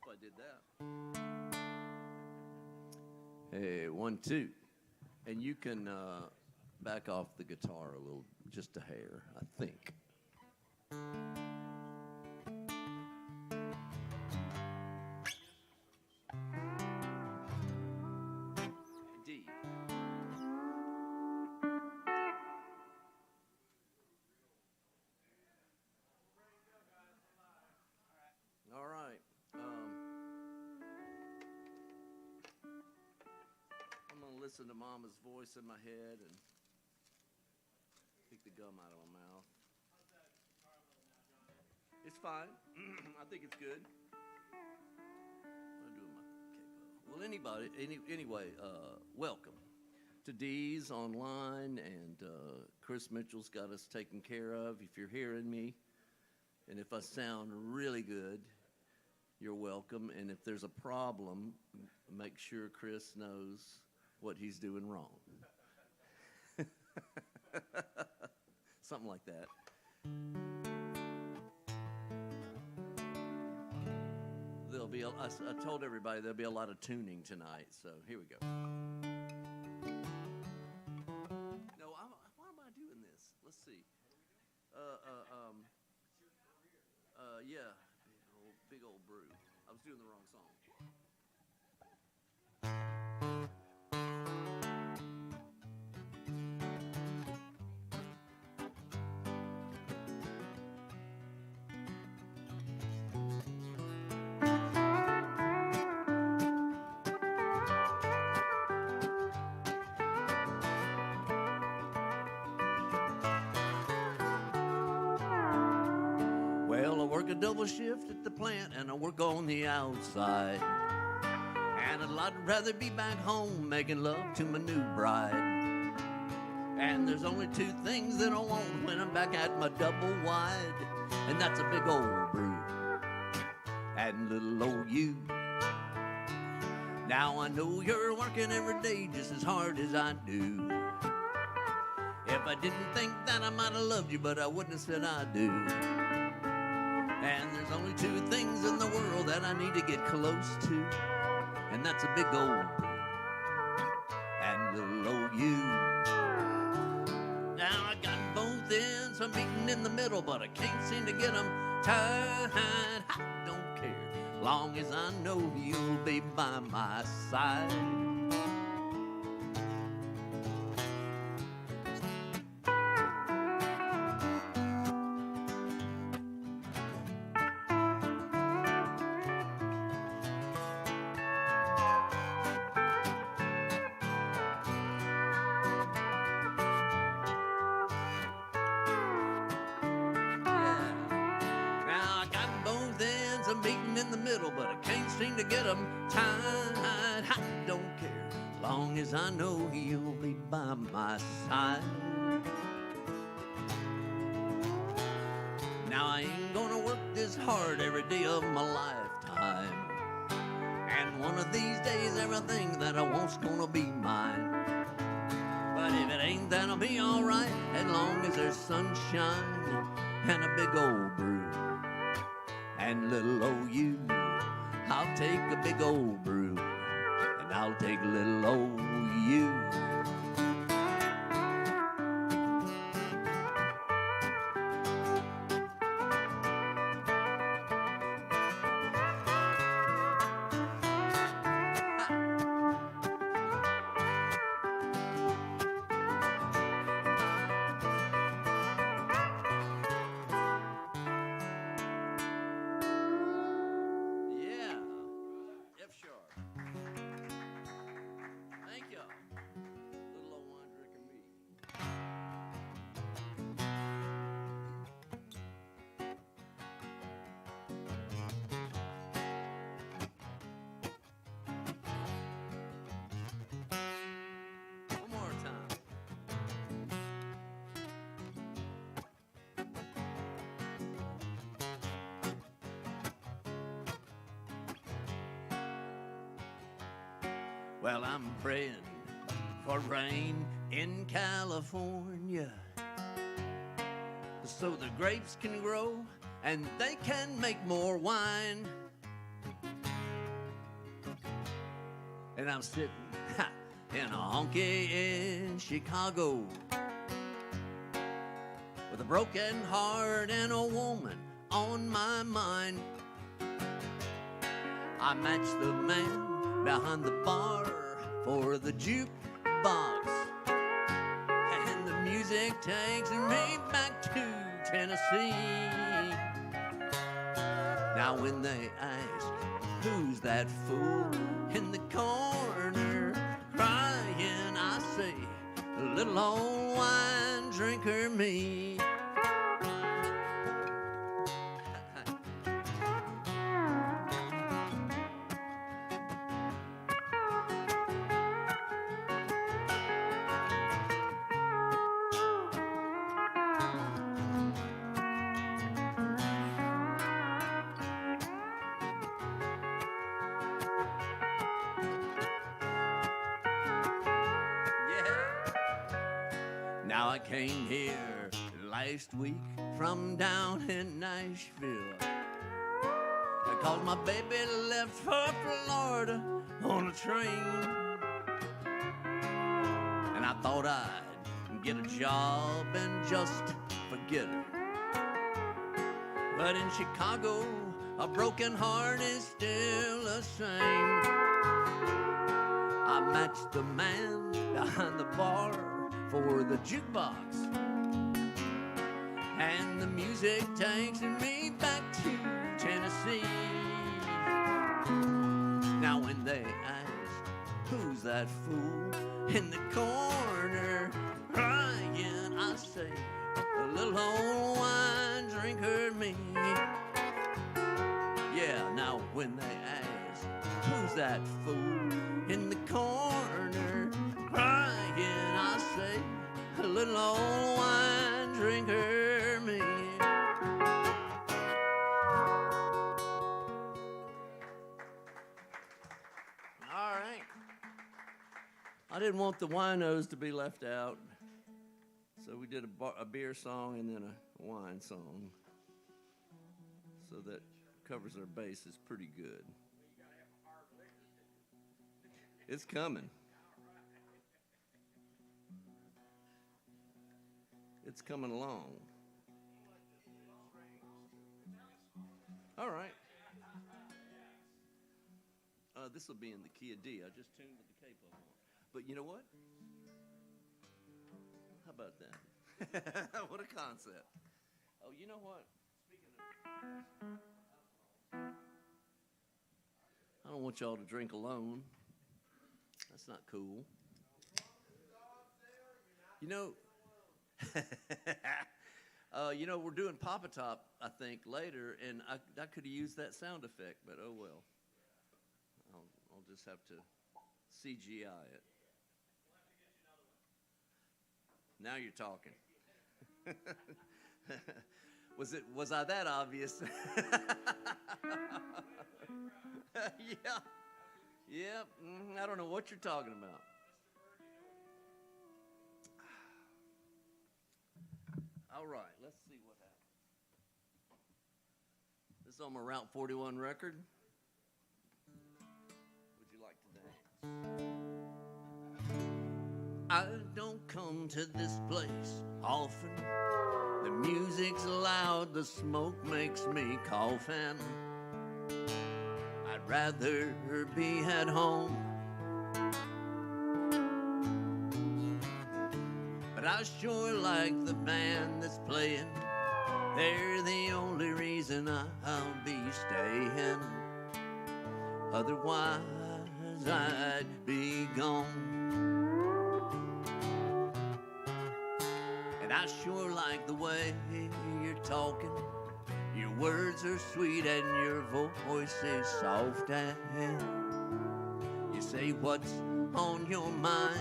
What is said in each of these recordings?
I did that. Hey, 1, 2. And you can back off the guitar a little, just a hair, I think. D. All right. I'm going to listen to Mama's voice in my head and take the gum out of my mouth. It's fine. I think it's good. I'm doing my capo. Well, anyway, welcome to Dee's Online, and Chris Mitchell's got us taken care of. If you're hearing me, and if I sound really good, you're welcome. And if there's a problem, make sure Chris knows what he's doing wrong. Something like that. I told everybody there'll be a lot of tuning tonight, so here we go. No, why am I doing this? Let's see. Yeah, big old brew. I was doing the wrong song. Well, I work a double shift at the plant and I work on the outside. And I'd rather be back home making love to my new bride. And there's only 2 things that I want when I'm back at my double wide. And that's a big old brew and little old you. Now I know you're working every day just as hard as I do. If I didn't think that, I might have loved you, but I wouldn't have said I do. And there's only 2 things in the world that I need to get close to, and that's a big old brew and little old you. Now I got both ends, I'm meeting in the middle, but I can't seem to get them tied. I don't care, long as I know you'll be by my side. I'm meeting in the middle, but I can't seem to get them tied. I don't care, long as I know you'll be by my side. Now I ain't gonna work this hard every day of my lifetime. And one of these days, everything that I want's gonna be mine. But if it ain't, then I'll be alright, as long as there's sunshine and a big old brew and little old you. I'll take a big old brew and I'll take little old you. Well, I'm praying for rain in California, so the grapes can grow and they can make more wine. And I'm sitting in a honky in Chicago with a broken heart and a woman on my mind. I match the man behind the bar for the jukebox, and the music takes me back to Tennessee. Now when they ask, who's that fool in the corner crying, I say, a little old wine drinker me. Now I came here last week from down in Nashville, because my baby left for Florida on a train. And I thought I'd get a job and just forget her. But in Chicago, a broken heart is still the same. I matched the man behind the bar for the jukebox, and the music takes me back to Tennessee. Now when they ask, who's that fool in the corner crying, I say, a little old wine drinker me. Yeah, now when they ask, who's that fool in the corner crying, I say, a little old wine drinker me. All right. I didn't want the winos to be left out, so we did a beer song and then a wine song, so that covers our bases pretty good. It's coming. It's coming along. All right. This will be in the key of D. I just tuned with the capo on. But you know what? How about that? What a concept. Oh, you know what? Speaking of, I don't want y'all to drink alone. That's not cool. You know, we're doing Papa Top, I think, later, and I could have used that sound effect, but oh well. I'll just have to CGI it. Now you're talking. Was I that obvious? Yeah. Yeah. I don't know what you're talking about. All right, let's see what happens. This is on my Route 41 record. Would you like to dance? I don't come to this place often. The music's loud, the smoke makes me coughing. I'd rather be at home. But I sure like the band that's playing. They're the only reason I'll be staying. Otherwise, I'd be gone. And I sure like the way you're talking. Your words are sweet and your voice is soft, and you say what's on your mind.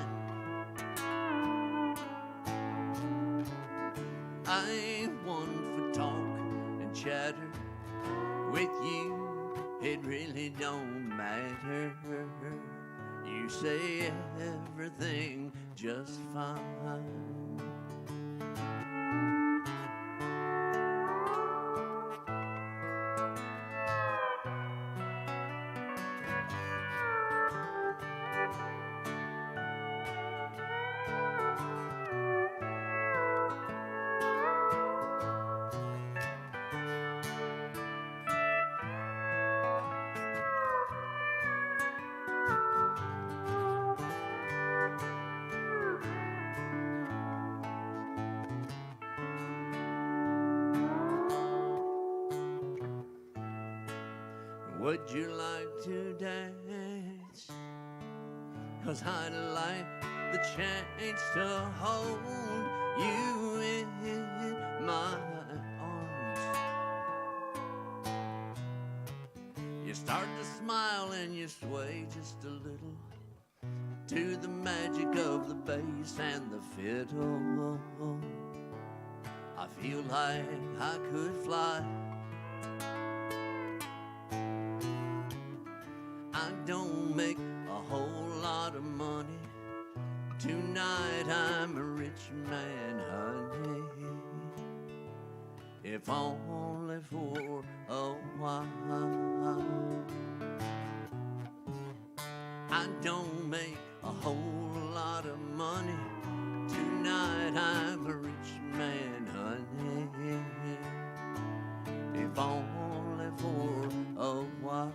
I ain't one for talk and chatter. With you, it really don't matter. You say everything just fine. Would you like to dance? 'Cause I'd like the chance to hold you in my arms. You start to smile and you sway just a little to the magic of the bass and the fiddle. I feel like I could fly. I don't make a whole lot of money. Tonight I'm a rich man, honey. If only for a while. I don't make a whole lot of money. Tonight I'm a rich man, honey. If only for a while.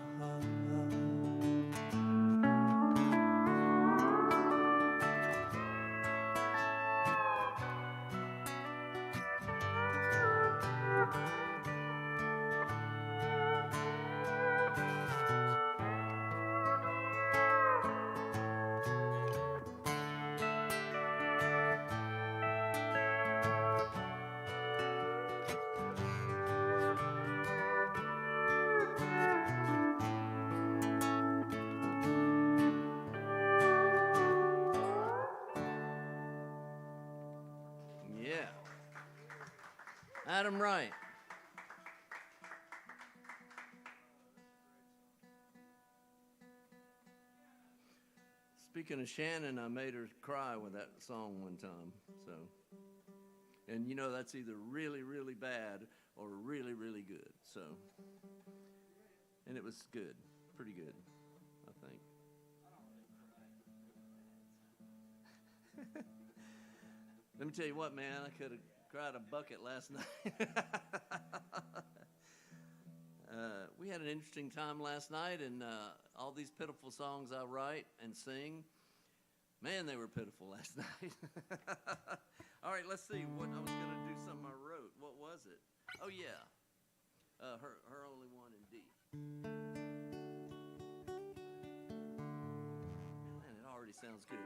Adam Wright. Speaking of Shannon, I made her cry with that song one time. So, and you know that's either really, really bad or really, really good. So, and it was good, pretty good, I think. Let me tell you what, man, I could have cried a bucket last night. We had an interesting time last night, and all these pitiful songs I write and sing, man, they were pitiful last night. All right, let's see. What I was going to do something I wrote. What was it? Oh, yeah. Her Only One in D. Man, it already sounds good.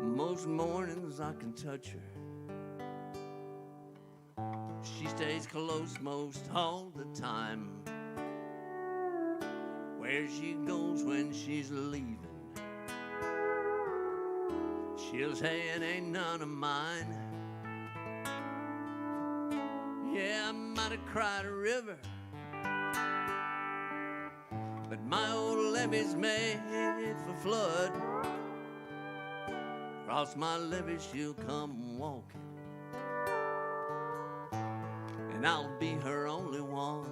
Most mornings I can touch her. She stays close most all the time. Where she goes when she's leaving, she'll say it ain't none of mine. Yeah, I might have cried a river, but my old levee's made for flood. Across my levee she'll come walking, and I'll be her only one.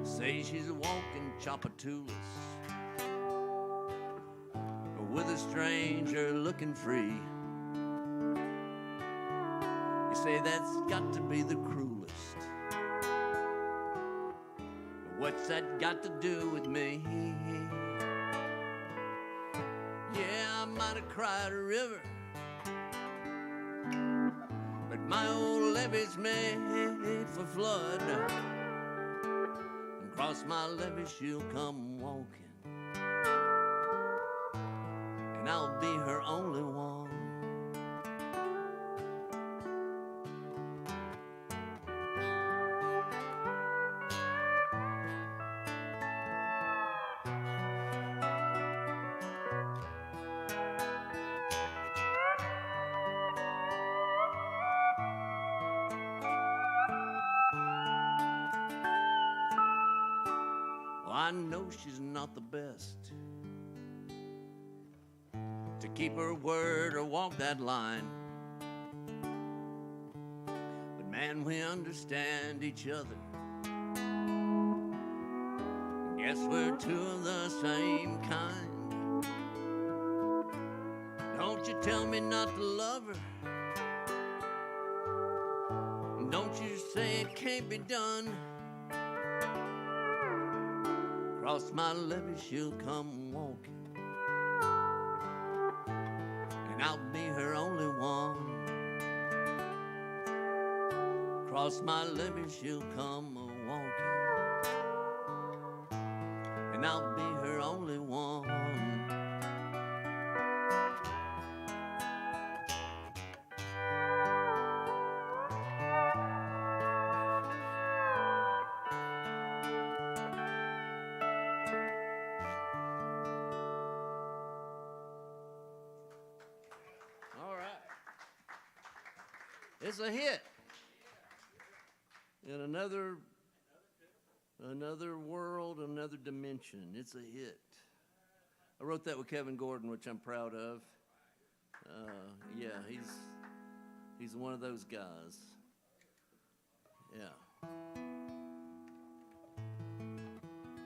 Say she's a walking Chapatoulas, with a stranger looking free. You say that's got to be the cruelest. What's that got to do with me? Yeah, I might have cried a river, but my old levee's made for flood. And across my levee she'll come walking, and I'll be her only one. I know she's not the best to keep her word or walk that line, but man, we understand each other. Guess we're two of the same kind. Don't you tell me not to love her, say it can't be done. Cross my levee, she'll come walking, and I'll be her only one. Cross my levee, she'll come walking, and I'll be her only one. All right. It's a hit. In another world, another dimension. It's a hit. I wrote that with Kevin Gordon, which I'm proud of. Yeah, he's one of those guys. Yeah.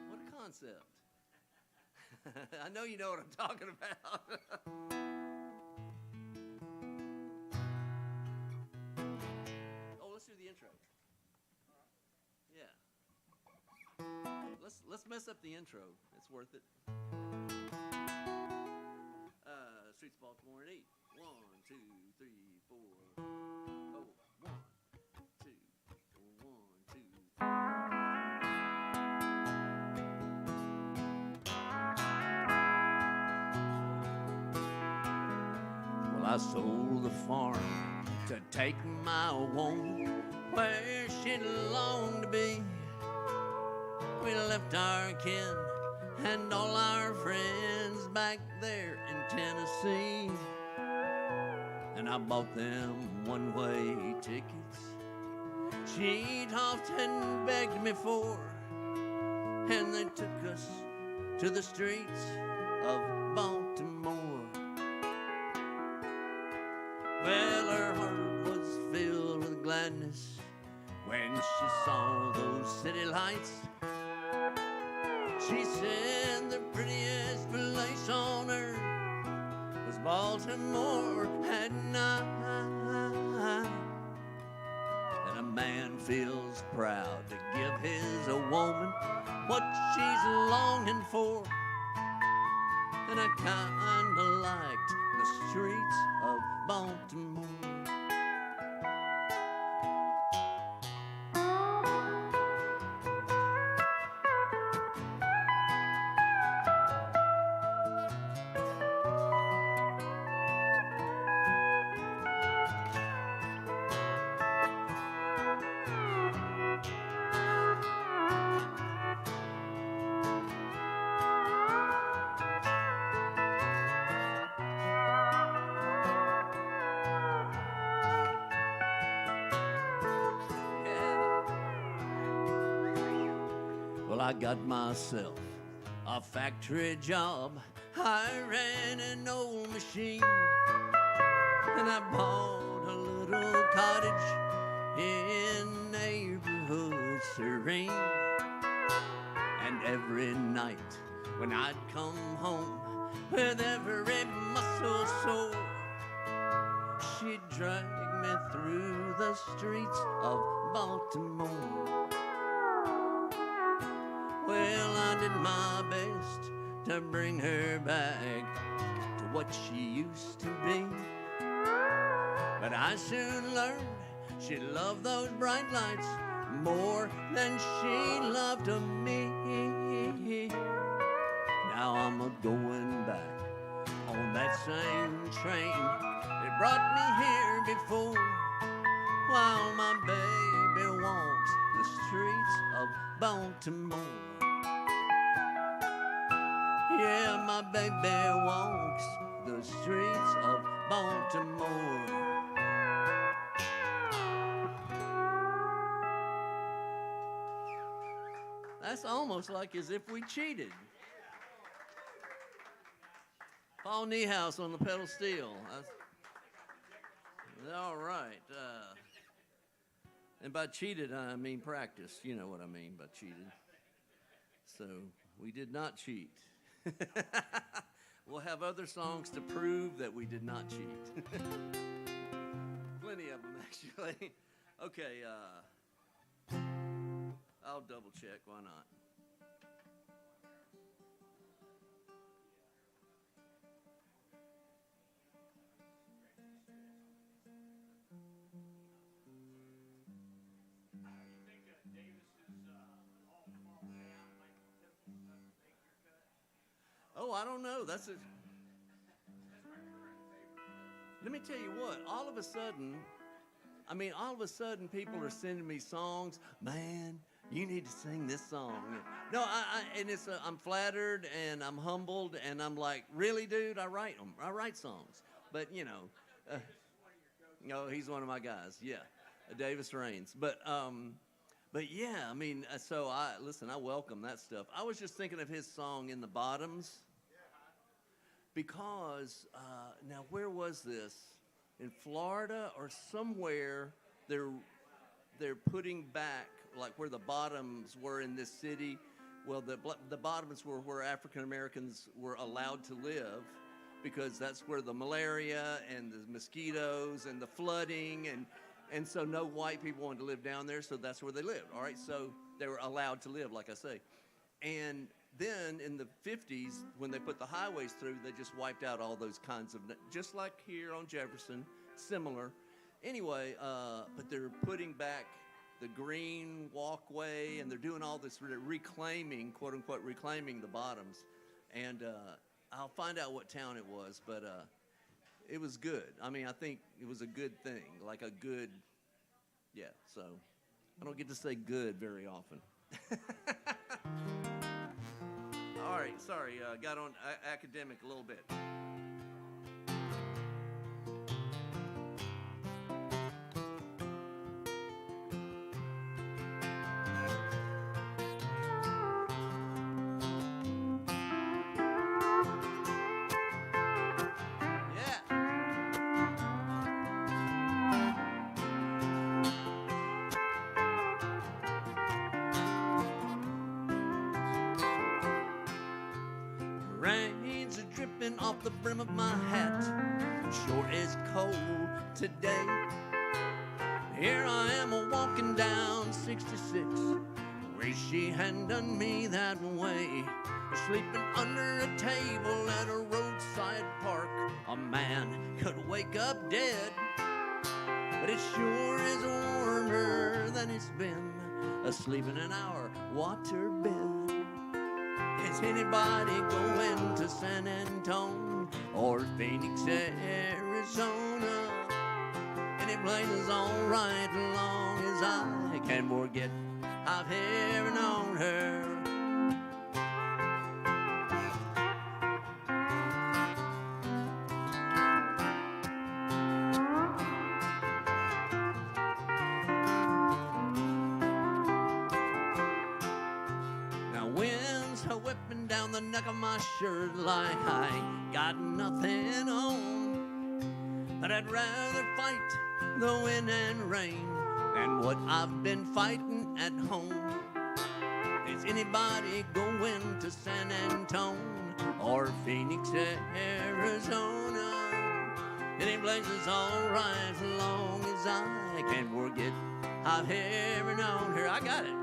What a concept. I know you know what I'm talking about. Oh, let's do the intro. Yeah. Let's mess up the intro. It's worth it. Streets of Baltimore at 8. 1, 2, 3, 4. Oh, 1, 2, 1, 2, 3. Well, I sold the farm to take my woman where she longed to be. We left our kin and all our friends back there in Tennessee, and I bought them one-way tickets she'd often begged me for, and they took us to the streets of Baltimore. Well, her heart was filled with gladness when she saw those city lights. She said the prettiest place on earth was Baltimore at night. And a man feels proud to give his woman what she's longing for. And I kinda liked the streets of Baltimore. I got myself a factory job. I ran an old machine, and I bought a little cottage in neighborhood serene. And every night when I'd come home with every muscle sore, she'd drag me through the streets of Baltimore. Well, I did my best to bring her back to what she used to be, but I soon learned she loved those bright lights more than she loved me. Now I'm a-going back on that same train that brought me here before, while my baby walks the streets of Baltimore. Yeah, my baby walks the streets of Baltimore. That's almost like as if we cheated. Paul Niehaus on the pedal steel. All right. And by cheated, I mean practice. You know what I mean by cheated. So we did not cheat. We'll have other songs to prove that we did not cheat. Plenty of them, actually. Okay, I'll double check. Why not? Oh, I don't know. Let me tell you what. All of a sudden, people are sending me songs. Man, you need to sing this song. No, and I'm flattered and I'm humbled and I'm like, really, dude? I write them. I write songs. But no, he's one of my guys. Yeah, Davis Rains. But yeah, so I welcome that stuff. I was just thinking of his song "In the Bottoms" because now where was this? In Florida or somewhere? They're putting back like where the bottoms were in this city. Well, the bottoms were where African Americans were allowed to live, because that's where the malaria and the mosquitoes and the flooding and so no white people wanted to live down there, so that's where they lived. All right, so they were allowed to live, like I say. And then in the 50s, when they put the highways through, they just wiped out all those kinds of, just like here on Jefferson, similar. Anyway, but they're putting back the green walkway, and they're doing all this reclaiming, quote unquote, reclaiming the bottoms. And I'll find out what town it was, but it was good. I think it was a good thing, like a good, yeah. So I don't get to say good very often. All right, sorry, got on academic a little bit. Rains are dripping off the brim of my hat. Sure is cold today. Here I am walking down 66. Wish she hadn't done me that way. Sleeping under a table at a roadside park. A man could wake up dead, but it sure is warmer than it's been asleep in an hour water bed. Is anybody going to San Antonio or Phoenix, Arizona? Any place is all right as long as I can forget I've ever known her. Whipping down the neck of my shirt like I ain't got nothing on. But I'd rather fight the wind and rain than what I've been fighting at home. Is anybody going to San Antonio or Phoenix, Arizona? Any place is all right as long as I can forget I've ever known her. I got it.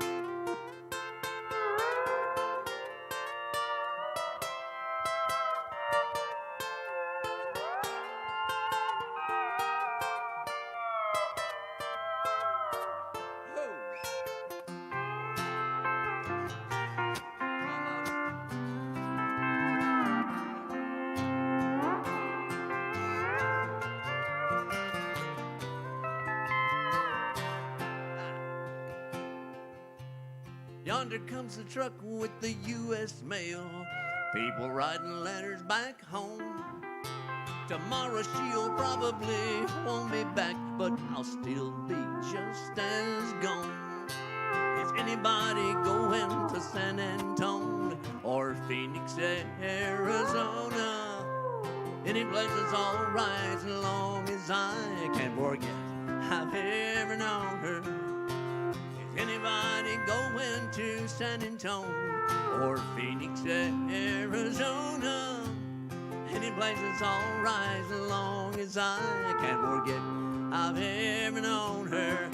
Yonder comes the truck with the U.S. mail. People writing letters back home. Tomorrow she'll probably won't be back, but I'll still be just as gone. Is anybody going to San Antonio or Phoenix, Arizona? Any place is all right as long as I can forget I've ever known her. Anybody going to San Antonio or Phoenix, Arizona? Any place is all right as long as I can't forget I've ever known her.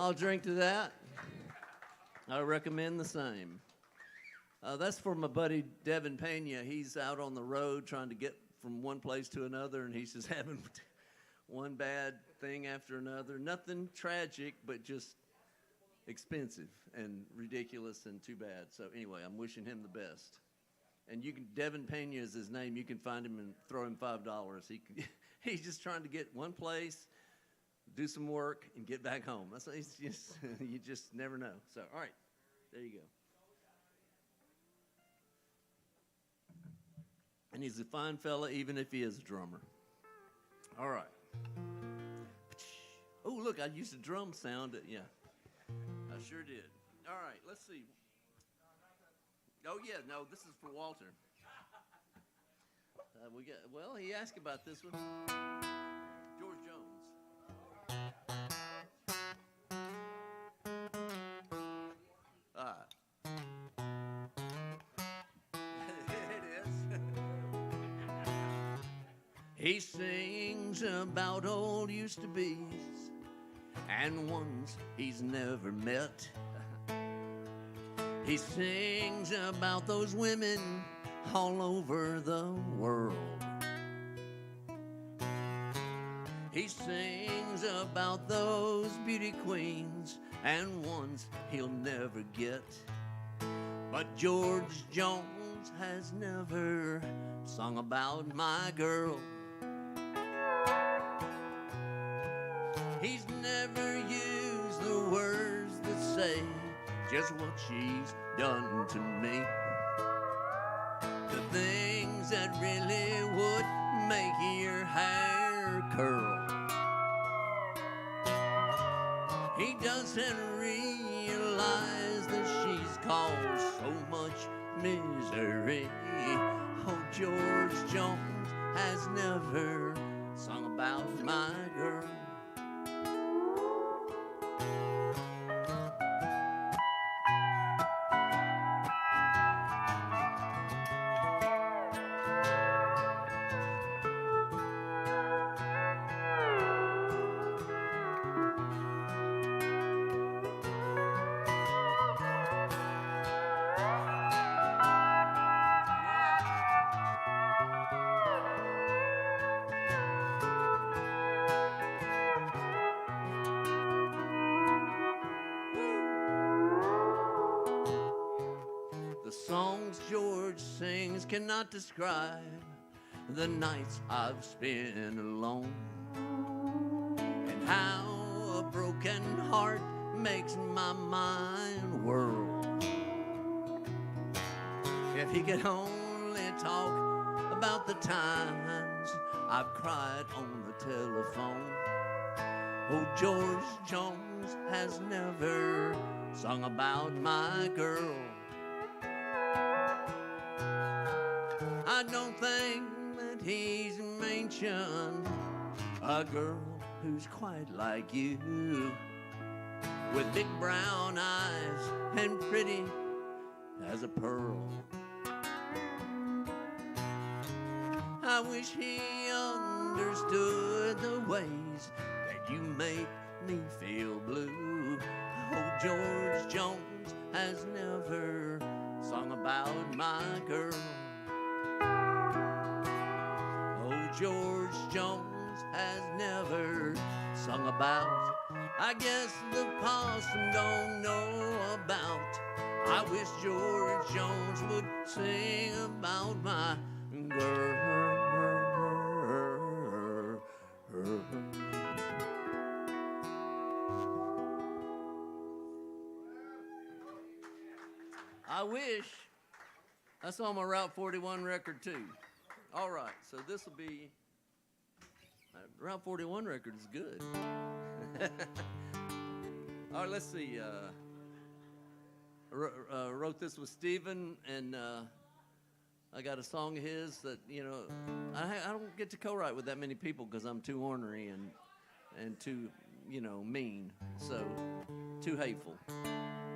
I'll drink to that. I recommend the same. That's for my buddy Devin Pena. He's out on the road trying to get from one place to another, and he's just having one bad thing after another. Nothing tragic, but just expensive and ridiculous and too bad. So anyway, I'm wishing him the best. And you can, Devin Pena is his name. You can find him and throw him $5. He's just trying to get one place, do some work, and get back home. That's it's just you just never know. So all right, there you go. And he's a fine fella, even if he is a drummer. All right. Oh, look, I used a drum sound. Yeah, I sure did. All right, let's see. Oh, yeah, no, this is for Walter. Well, he asked about this one. George Jones. It is. He sings about old used-to-be's and ones he's never met. He sings about those women all over the world. He sings about those beauty queens and ones he'll never get. But George Jones has never sung about my girl. He's never used the words that say just what she's done to me. The things that really would make your hair curl. He doesn't realize that she's caused so much misery. Oh, George Jones has never sung about my girl. The songs George sings cannot describe the nights I've spent alone, and how a broken heart makes my mind whirl. If he could only talk about the times I've cried on the telephone. Oh, George Jones has never sung about my girl. I don't think that he's mentioned a girl who's quite like you, with big brown eyes and pretty as a pearl. I wish he understood the ways that you make me feel blue. Oh, George Jones has never sung about my girl. Oh, George Jones has never sung about. I guess the possum don't know about. I wish George Jones would sing about my girl. I wish. That's on my Route 41 record too. All right, so this will be, Route 41 record is good. All right, let's see. Wrote this with Stephen, and I got a song of his that, you know, I don't get to co-write with that many people because I'm too ornery and too, you know, mean, so too hateful.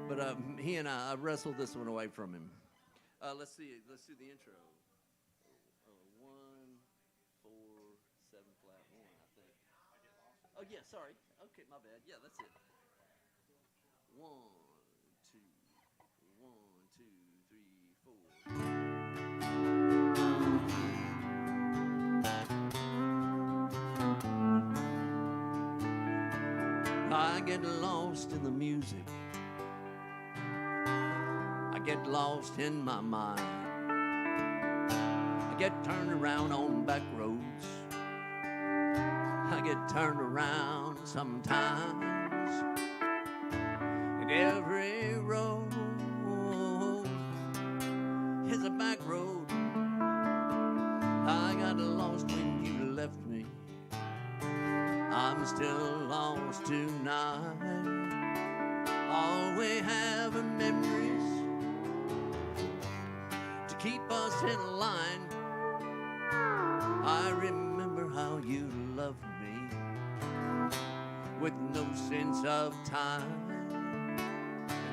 But he and I wrestled this one away from him. Let's do the intro. 1, 4, 7 flat 1, I think. Oh yeah, sorry. Okay, my bad. Yeah, that's it. I get lost in the music. I get lost in my mind. I get turned around on back roads. I get turned around sometimes. And every road is a back road. I got lost when you left me. I'm still lost tonight. All we have are memories to keep us in line. I remember how you loved me with no sense of time.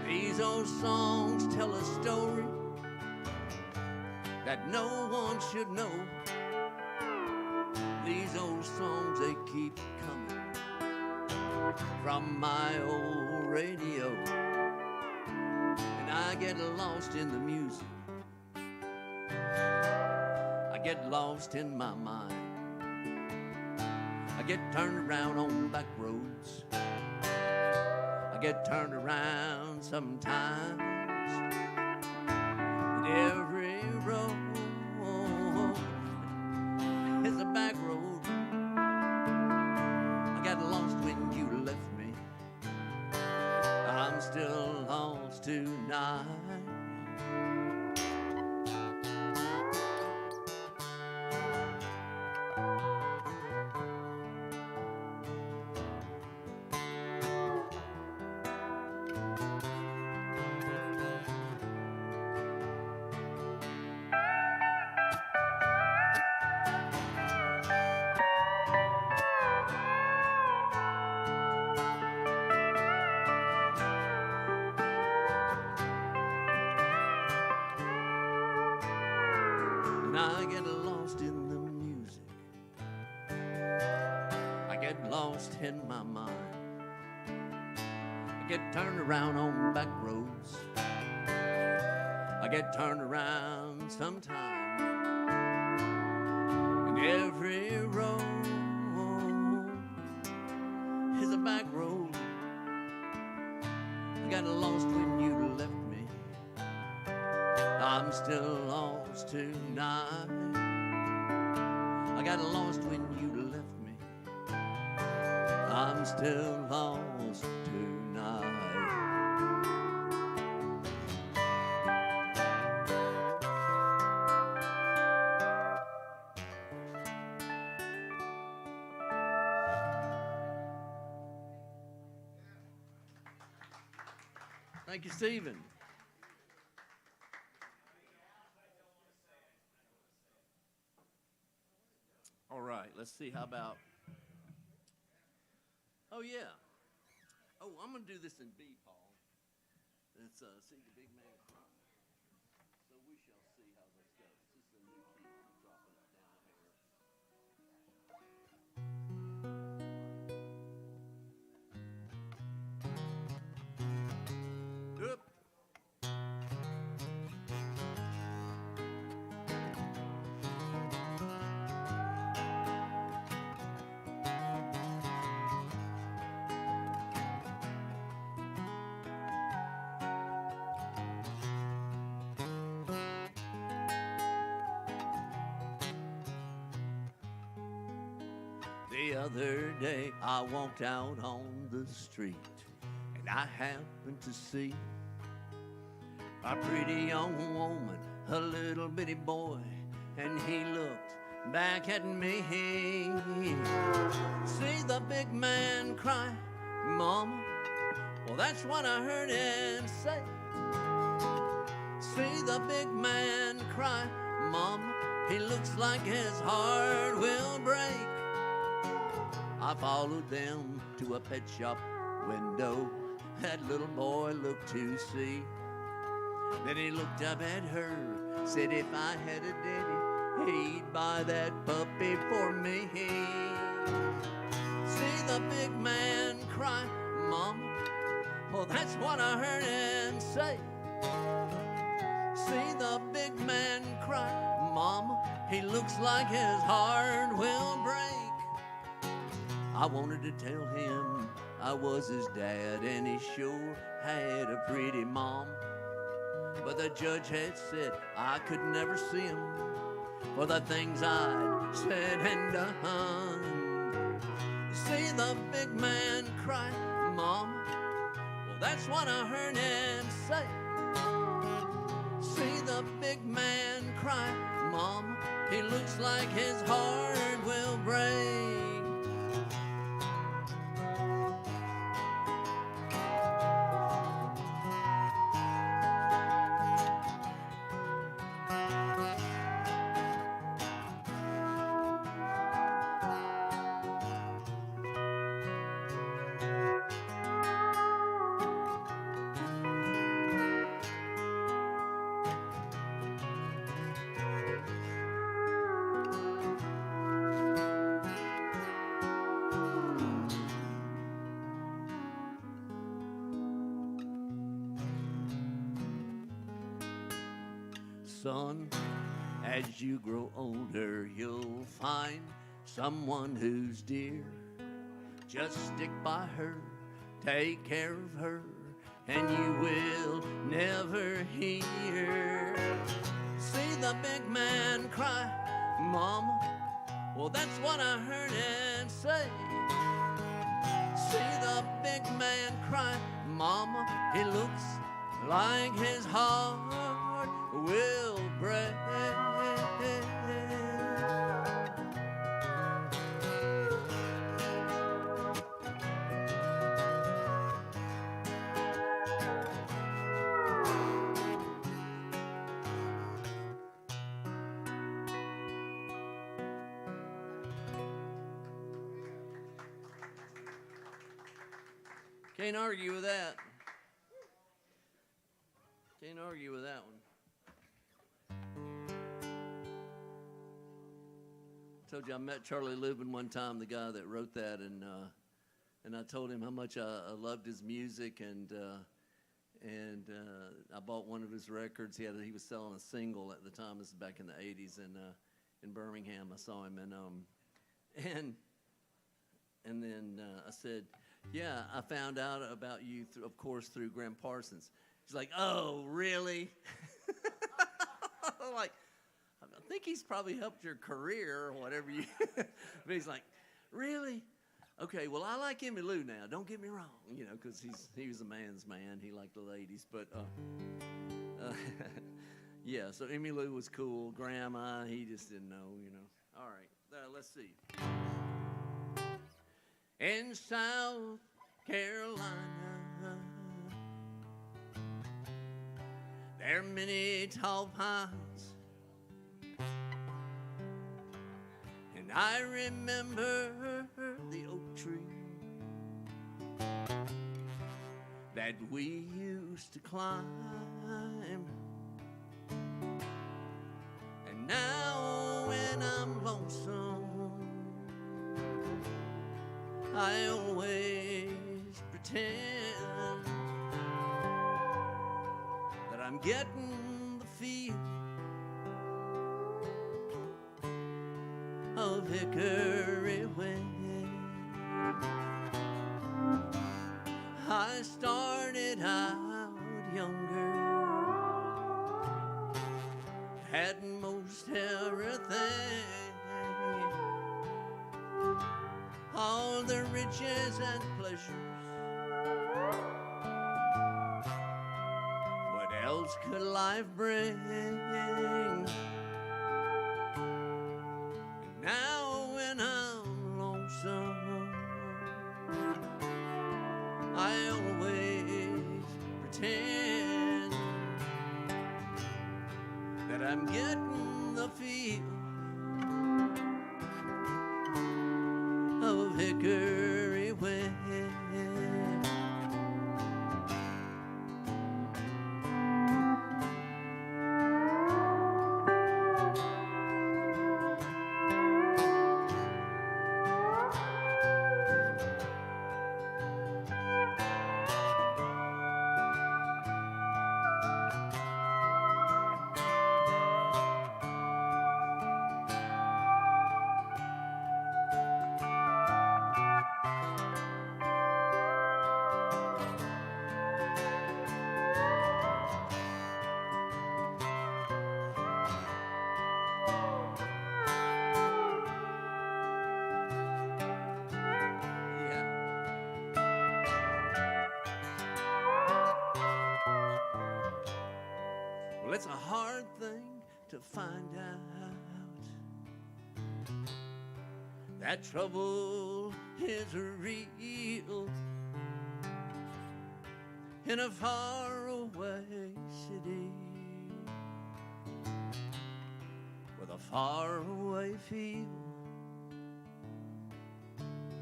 These old songs tell a story that no one should know. These old songs, they keep coming from my old radio. And I get lost in the music. I get lost in my mind. I get turned around on back roads. I get turned around sometimes. And every road is a back road. I got lost when you left me. I'm still lost tonight. I get lost in the music. I get lost in my mind. I get turned around on back roads. I get turned around sometimes. And every road is a back road. I got lost when you left me. I'm still lost tonight. I got lost when you left me. I'm still lost tonight. Thank you, Stephen. All right, let's see. How about? Oh yeah. Oh, I'm gonna do this in B, Paul. It's see the big man cry. So we shall see how this goes. This is a new key. I'm dropping it down here. Oop. The other day I walked out on the street and I happened to see a pretty young woman, a little bitty boy, and he looked back at me. See the big man cry, Mama? Well, that's what I heard him say. See the big man cry, Mama? He looks like his heart will break. I followed them to a pet shop window. That little boy looked to see. Then he looked up at her, said if I had a daddy, he'd buy that puppy for me. See the big man cry, Mama? Well, that's what I heard him say. See the big man cry, Mama, he looks like his heart will break. I wanted to tell him I was his dad, and he sure had a pretty mom. But the judge had said I could never see him for the things I'd said and done. See the big man cry, Mama, well, that's what I heard him say. See the big man cry, Mama, he looks like his heart will break. Son, as you grow older, you'll find someone who's dear. Just stick by her, take care of her, and you will never hear. See the big man cry, Mama, well, that's what I heard him say. See the big man cry, Mama, he looks like his heart will break. Can't argue with that. Can't argue with that one. I told you I met Charlie Lubin one time, the guy that wrote that, and I told him how much I loved his music, and I bought one of his records. He was selling a single at the time. This is back in the '80s, and in Birmingham, I saw him, and then I said, "Yeah, I found out about you, of course, through Graham Parsons." He's like, "Oh, really?" I'm like, I think he's probably helped your career or whatever you. But he's like, "Really? Okay, well, I like Emmy Lou now. Don't get me wrong, because he was a man's man. He liked the ladies, but yeah. So Emmy Lou was cool. Grandma, he just didn't know, All right, let's see. In South Carolina, there are many tall pines, and I remember the oak tree that we used to climb. And now when I'm lonesome, I always pretend that I'm getting the feel of Hickory Way. I started out younger, had most everything, all the riches and pleasures. What else could life bring? And now when I'm lonesome, I always pretend that I'm getting the feel of Hickory Way. to find out that trouble is real in a faraway city with a faraway feel.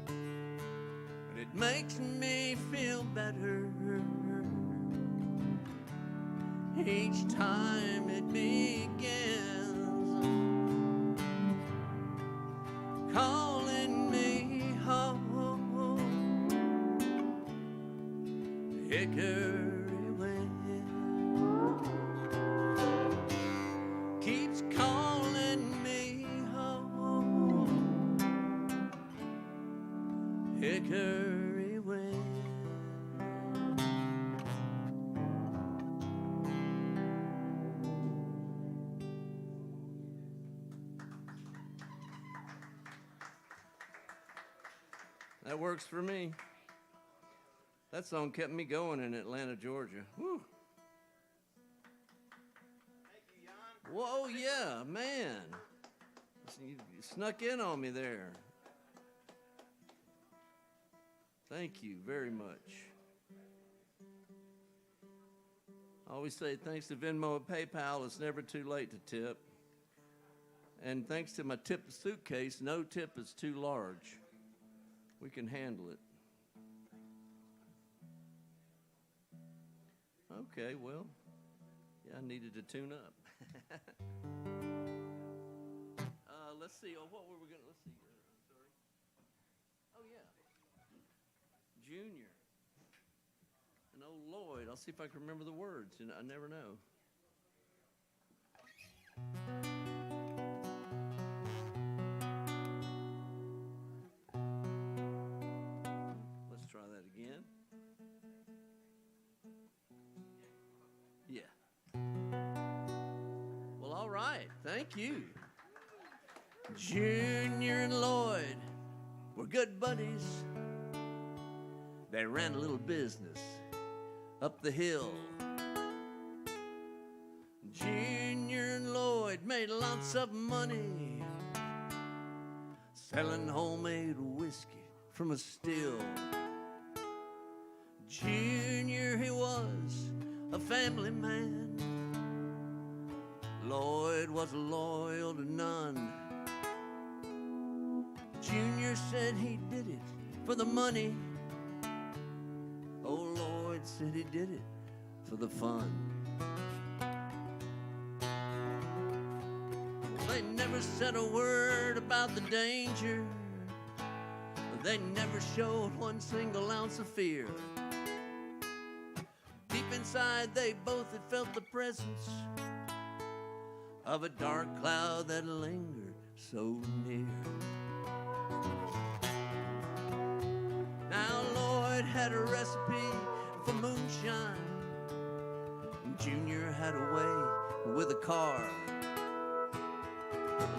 But it makes me feel better each time it begins, calling me home. Hickory wind keeps calling me home. Hickory wind. That works for me. That song kept me going in Atlanta, Georgia. Woo. Thank you, Jon. Whoa, yeah, man. You snuck in on me there. Thank you very much. I always say thanks to Venmo and PayPal, it's never too late to tip. And thanks to my tip suitcase, no tip is too large. We can handle it. Okay, well, yeah, I needed to tune up. Let's see. Oh, what were we going to? Let's see. Sorry. Oh, yeah. Junior. And old Lloyd. I'll see if I can remember the words. You know, I never know. Let's try that again. Yeah. Well, all right. Thank you. Junior and Lloyd were good buddies. They ran a little business up the hill. Junior and Lloyd made lots of money selling homemade whiskey from a still. Junior, he was a family man. Lloyd was loyal to none. Junior said he did it for the money. Oh, Lloyd said he did it for the fun. They never said a word about the danger. They never showed one single ounce of fear. Deep inside, they both had felt the presence of a dark cloud that lingered so near. Now Lloyd had a recipe for moonshine, and Junior had a way with a car.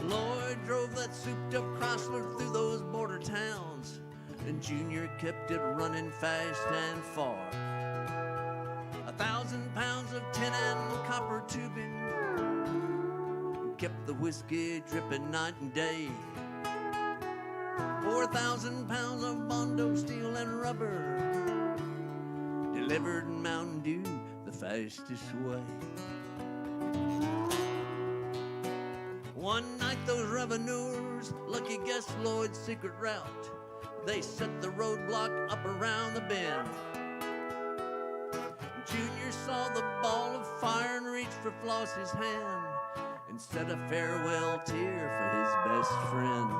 Lloyd drove that souped-up Chrysler through those border towns, and Junior kept it running fast and far. 1,000 pounds of tin and copper tubing kept the whiskey dripping night and day. 4,000 pounds of Bondo steel and rubber delivered Mountain Dew the fastest way. One night those revenuers lucky guessed Lloyd's secret route. They set the roadblock up around the bend. Junior saw the ball of fire and reached for Flossie's hand and said a farewell tear for his best friend.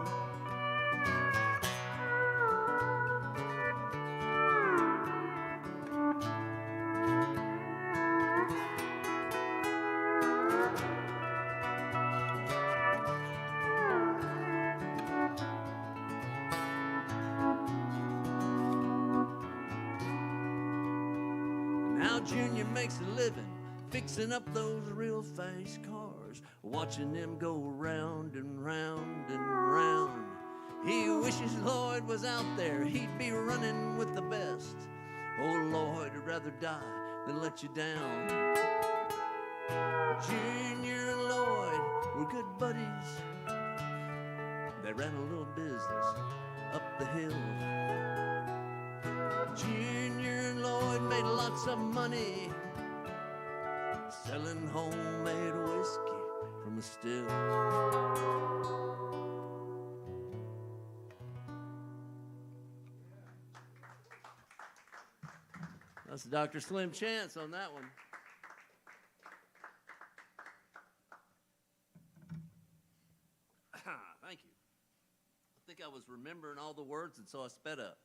Junior makes a living fixing up those real fast cars, watching them go round and round and round. He wishes Lloyd was out there, he'd be running with the best. Oh Lloyd, I'd rather die than let you down. Junior and Lloyd were good buddies. They ran a little business up the hill. Junior and Lloyd made lots of money selling homemade whiskey from a still. That's Dr. Slim Chance on that one. Thank you. I think I was remembering all the words, and so I sped up.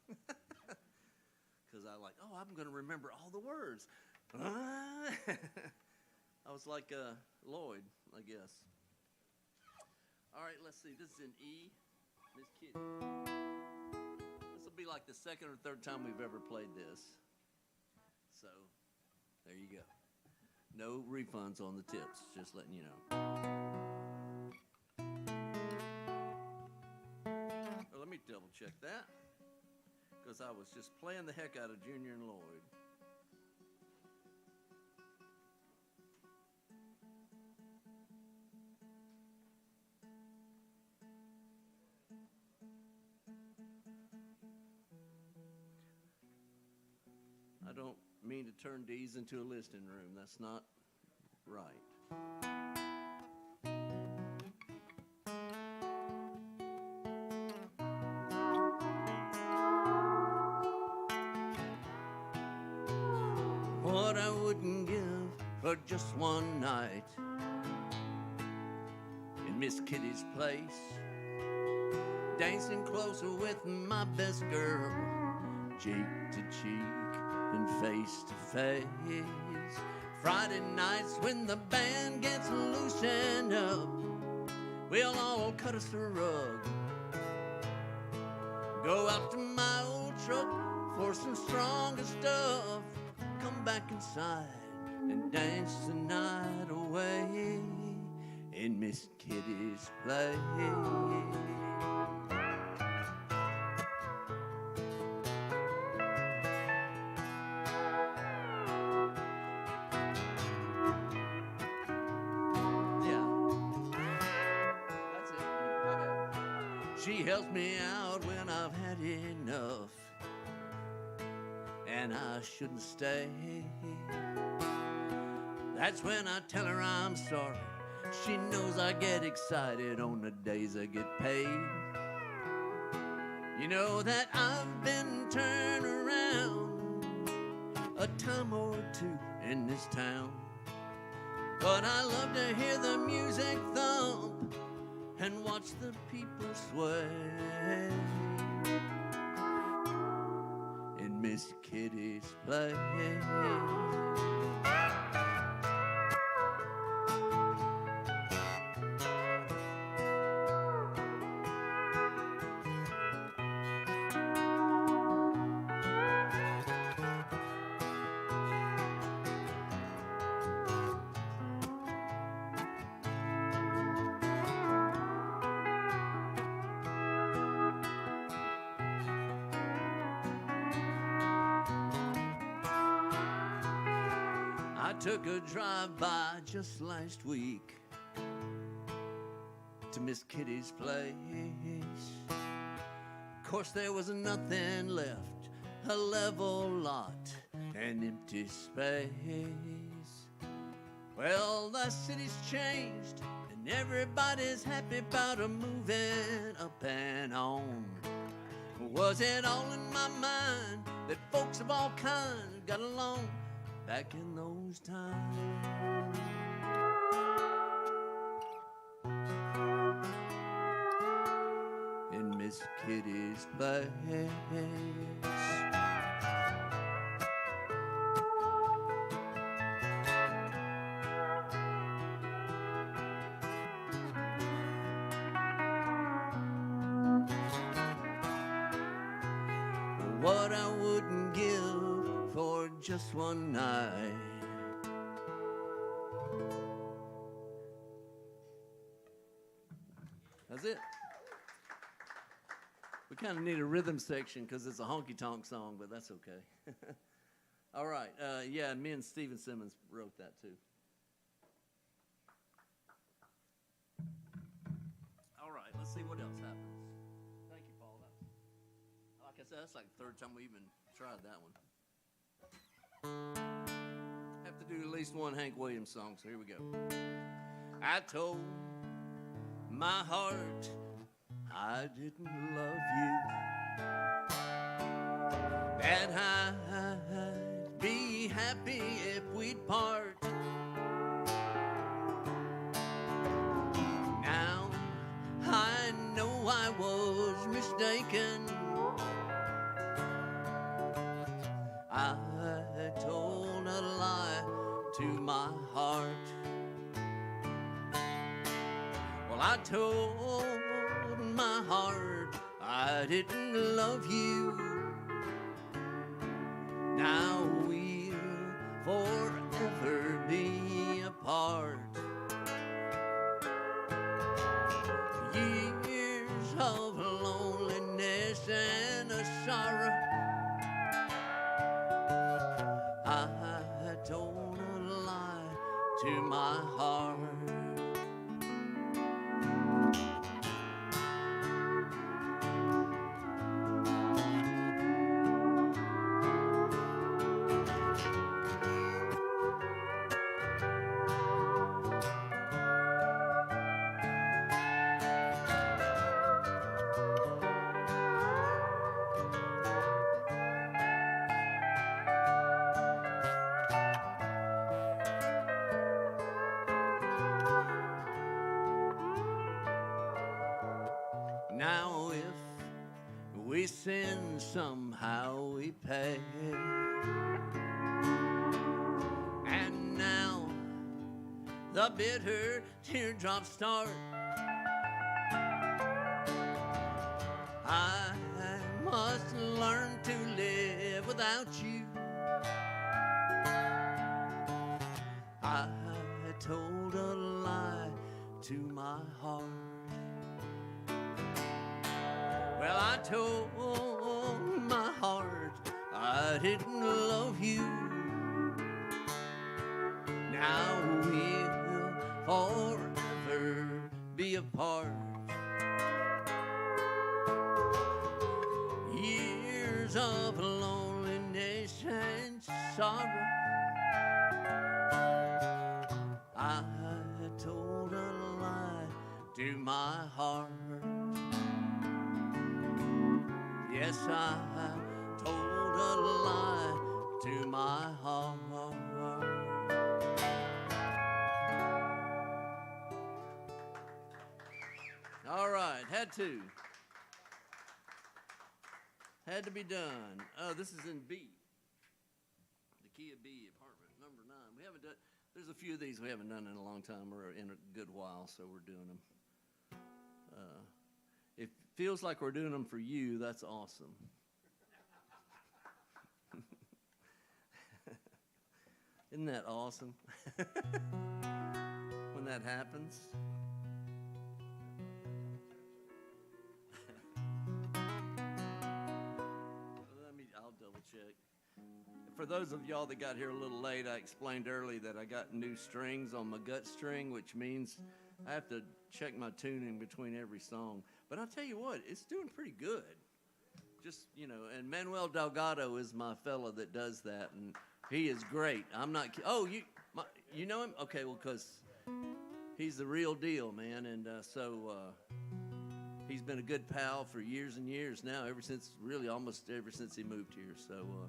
Because I like, oh, I'm going to remember all the words. I was like Lloyd, I guess. All right, let's see. This is in E. Miss Kitty. This will be like the second or third time we've ever played this. So, there you go. No refunds on the tips, just letting you know. Well, let me double check that, because I was just playing the heck out of Junior and Lloyd. I don't mean to turn D's into a listening room. That's not right. What I wouldn't give for just one night in Miss Kitty's place, dancing closer with my best girl, cheek to cheek and face to face. Friday nights when the band gets loosened up, we'll all cut us a rug, go out to my old truck for some stronger stuff, come back inside and dance the night away in Miss Kitty's place. She helps me out when I've had enough, and I shouldn't stay. That's when I tell her I'm sorry. She knows I get excited on the days I get paid. You know that I've been turned around a time or two in this town, but I love to hear the music thump and watch the people sway in Miss Kitty's place. I took a drive-by just last week to Miss Kitty's place. Of course, there was nothing left, a level lot, an empty space. Well, the city's changed, and everybody's happy about a moving up and on. Was it all in my mind that folks of all kinds got along back in those times? In Miss Kitty's place. What I wouldn't give for just one night. That's it. We kind of need a rhythm section because it's a honky-tonk song, but that's okay. All right. Yeah, me and Stephen Simmons wrote that too. I said, that's like the third time we even tried that one. Have to do at least one Hank Williams song, so here we go. I told my heart I didn't love you, that I'd be happy if we'd part. Now I know I was mistaken. I told a lie to my heart. Well, I told my heart I didn't love you. Now we'll forever be apart. Years of loneliness and a sorrow. I told a lie to my heart. Now if we sin, somehow we pay. And now the bitter teardrops start. I must learn to live without you. I told a lie to my heart. Well, I told my heart I didn't love you. Now we'll forever be apart. Years of loneliness and sorrow. I told a lie to my heart. Yes, I told a lie to my heart. All right, had to be done. Oh, this is in B, the key of B, apartment number 9. We haven't done. There's a few of these we haven't done in a long time or in a good while, so we're doing them. It feels like we're doing them for you. That's awesome. Isn't that awesome? When that happens. I'll double check. For those of y'all that got here a little late, I explained early that I got new strings on my gut string, which means I have to check my tuning between every song. But I'll tell you what, it's doing pretty good. Just, and Manuel Delgado is my fella that does that, and he is great. I'm not, you know him? Okay, well, because he's the real deal, man, and he's been a good pal for years and years now, almost ever since he moved here, so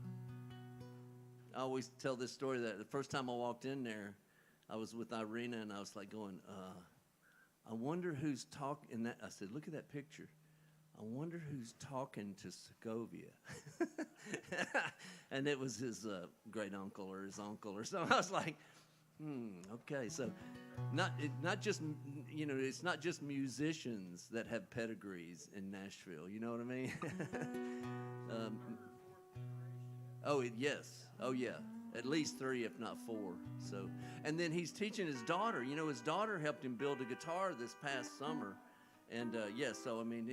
I always tell this story that the first time I walked in there, I was with Irina, and I was like going, I wonder who's talking. I said, look at that picture. I wonder who's talking to Segovia. And it was his great uncle or his uncle or something. I was like, okay. So not just, it's not just musicians that have pedigrees in Nashville. You know what I mean? Yes. Oh, yeah. At least 3, if not 4. So, and then he's teaching his daughter. His daughter helped him build a guitar this past summer, and so I mean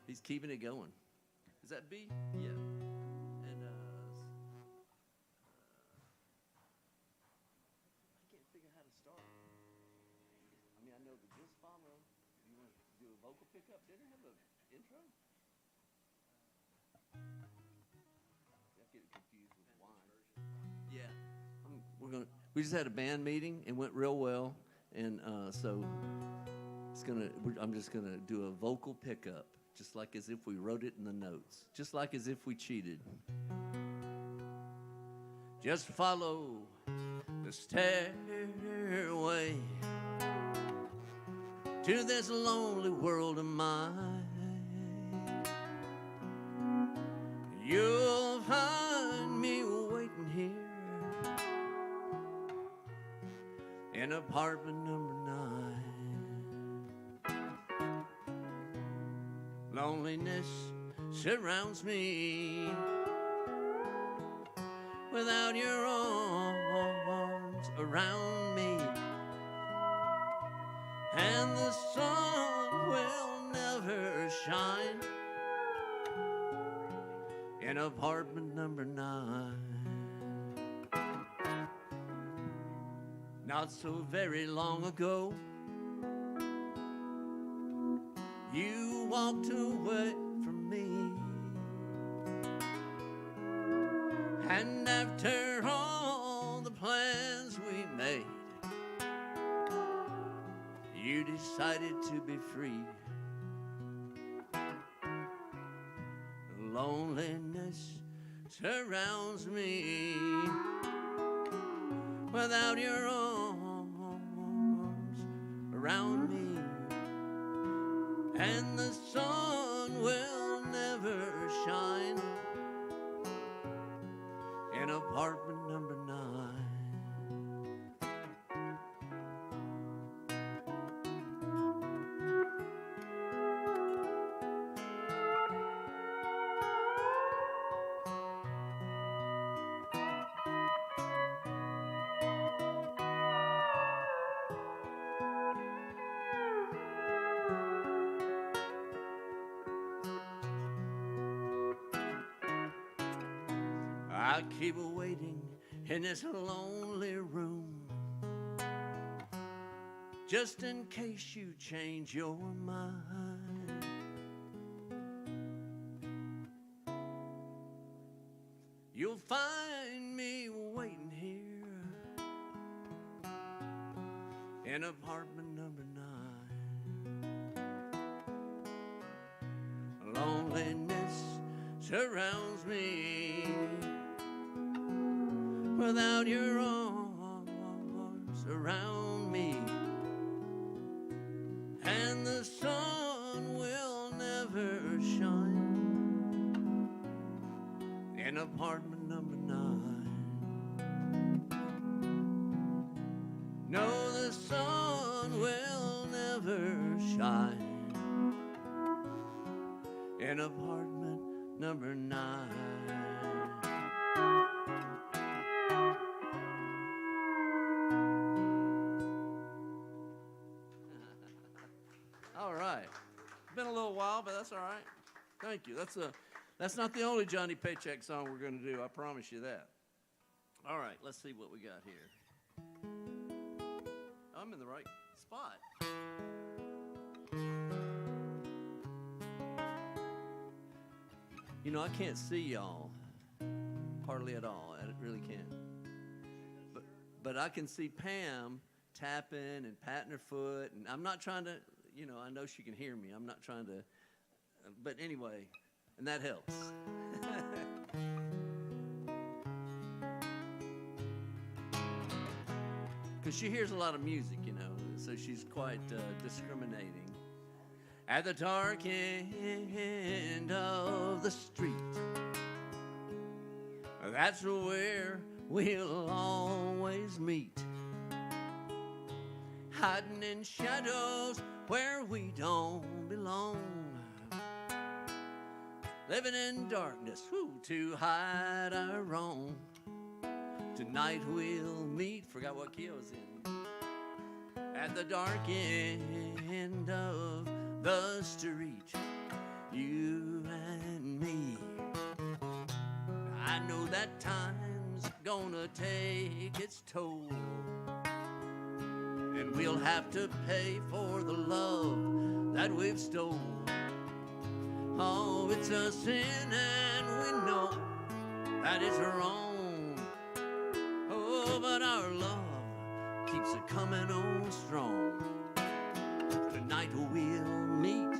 he's keeping it going. Is that B? Yeah. And I can't figure out how to start. I mean, I know the just follow. You want to do a vocal pickup? Did it have an intro? get confused with wine. Yeah, we just had a band meeting. It went real well, and so I'm just gonna do a vocal pickup, just like as if we wrote it in the notes, just like as if we cheated. Just follow the stairway to this lonely world of mine. You'll find me waiting here in apartment number 9. Loneliness surrounds me without your arms around me, and the sun will never shine in apartment number 9. Not so very long ago, you walked away from me, and after all the plans we made, you decided to be free. Loneliness surrounds me without your arms around me, and the sun will never shine in apartment number 9. I keep waiting in this lonely room, just in case you change your mind. You'll find me waiting here in apartment number 9. Loneliness surrounds me without your arms around me, and the sun will never shine in apartment number 9. No, the sun will never shine in apartment number 9. Been a little while, but that's all right. Thank you. That's not the only Johnny Paycheck song we're going to do. I promise you that. All right, let's see what we got here. I'm in the right spot. You know, I can't see y'all hardly at all. I really can't. But I can see Pam tapping and patting her foot, and I'm not trying to. You know, I know she can hear me. I'm not trying to, but anyway, and that helps. Because she hears a lot of music, you know, so she's quite discriminating. At the dark end of the street, that's where we'll always meet. Hiding in shadows where we don't belong, living in darkness, to hide our wrong. Tonight we'll meet, forgot what key I was in, at the dark end of the street, you and me. I know that time's gonna take its toll, and we'll have to pay for the love that we've stole. Oh, it's a sin and we know that is wrong. Oh, but our love keeps it coming on strong. Tonight we'll meet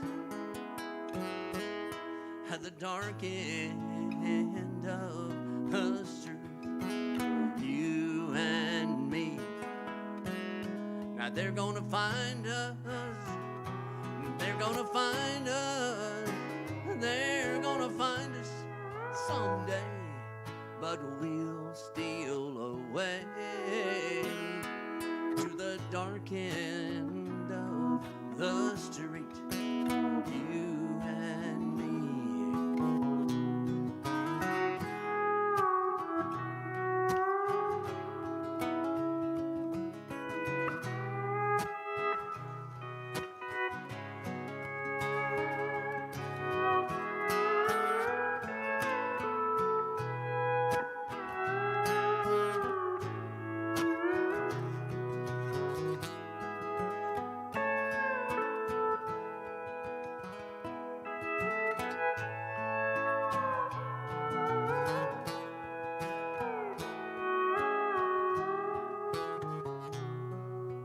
at the dark end of the street, you and me. Now they're gonna find us, they're gonna find us, they're gonna find us someday, but we'll steal away to the dark end of the street, you and me.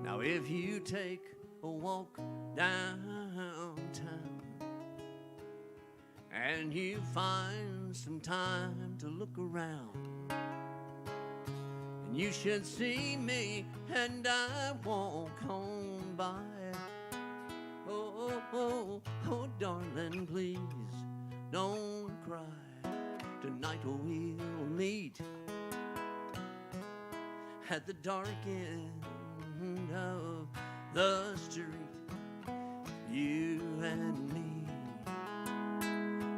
Now if you take a walk downtown and you find some time to look around, and you should see me and I walk on by, oh, darling, please don't cry. Tonight we'll meet at the dark end of the street, you and me.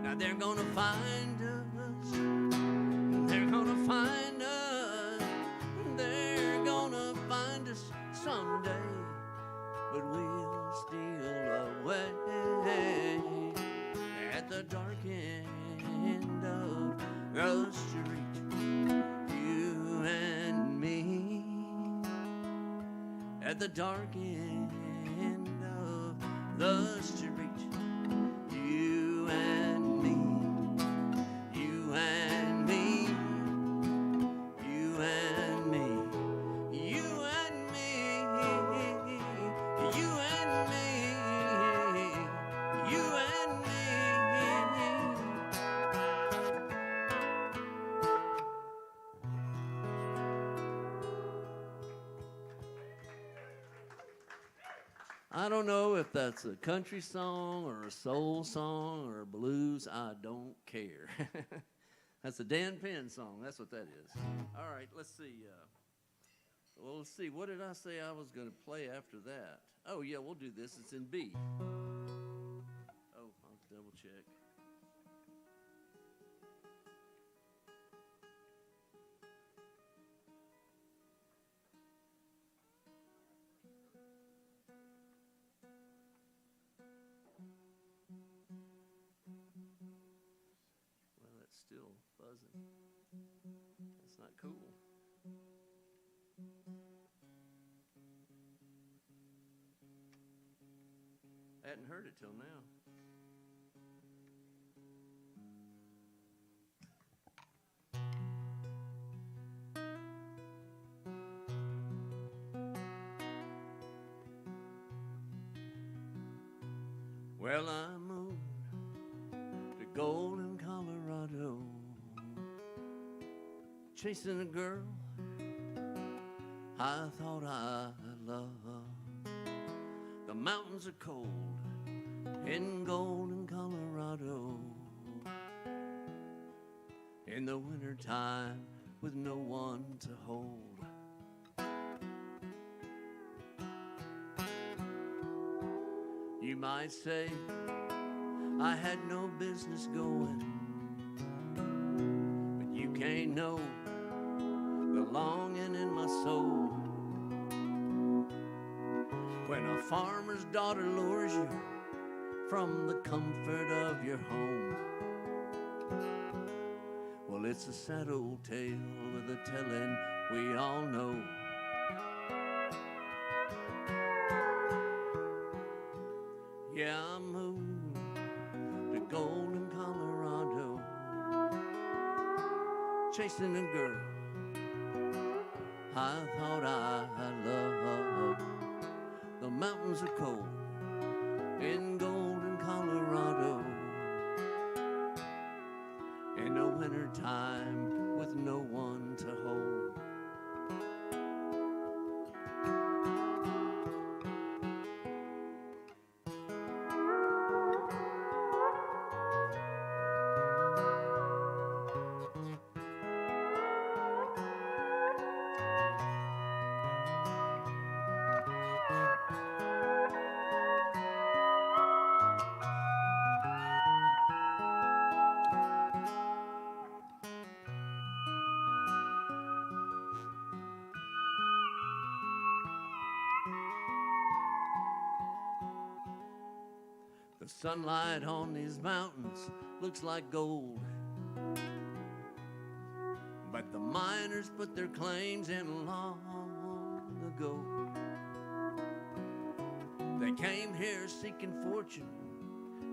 Now they're gonna find us, they're gonna find us, they're gonna find us someday, but we'll steal away at the dark end of the street, you and me. At the dark end of the street, you and me, you and me, you and me, you and me, you and me, you and me. I don't know if that's a country song or a soul song or a blues. I don't care. That's a Dan Penn song. That's what that is. All right, let's see. Well, let's see. What did I say I was going to play after that? Oh, yeah, we'll do this. It's in B. Oh, I'll double check. Still buzzing. That's not cool. I hadn't heard it till now. Well, I moved to Golden, Colorado, chasing a girl I thought I loved. The mountains are cold in Golden, Colorado, in the wintertime with no one to hold. You might say I had no business going, but you can't know the longing in my soul. When a farmer's daughter lures you from the comfort of your home, well, it's a sad old tale with a telling we all know. Yeah, I moved to Golden, Colorado, chasing a girl I thought I loved. The mountains are cold in golden Colorado, in the winter time with no one to hold. The sunlight on these mountains looks like gold, but the miners put their claims in long ago. They came here seeking fortune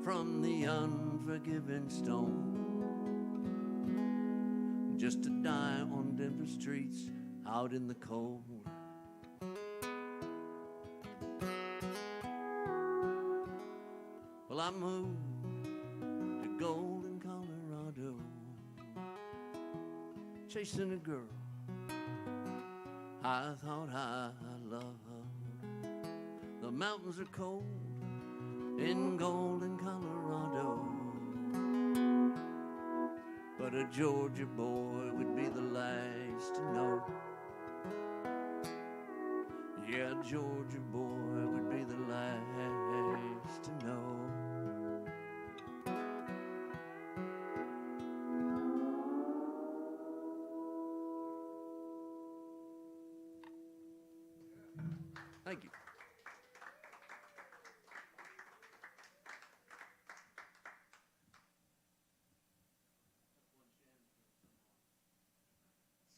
from the unforgiving stone, just to die on Denver streets out in the cold. Well, I moved to golden Colorado, chasing a girl I thought I loved. The mountains are cold in golden Colorado, but a Georgia boy would be the last to know. Yeah, a Georgia boy would be the last to know. Thank you.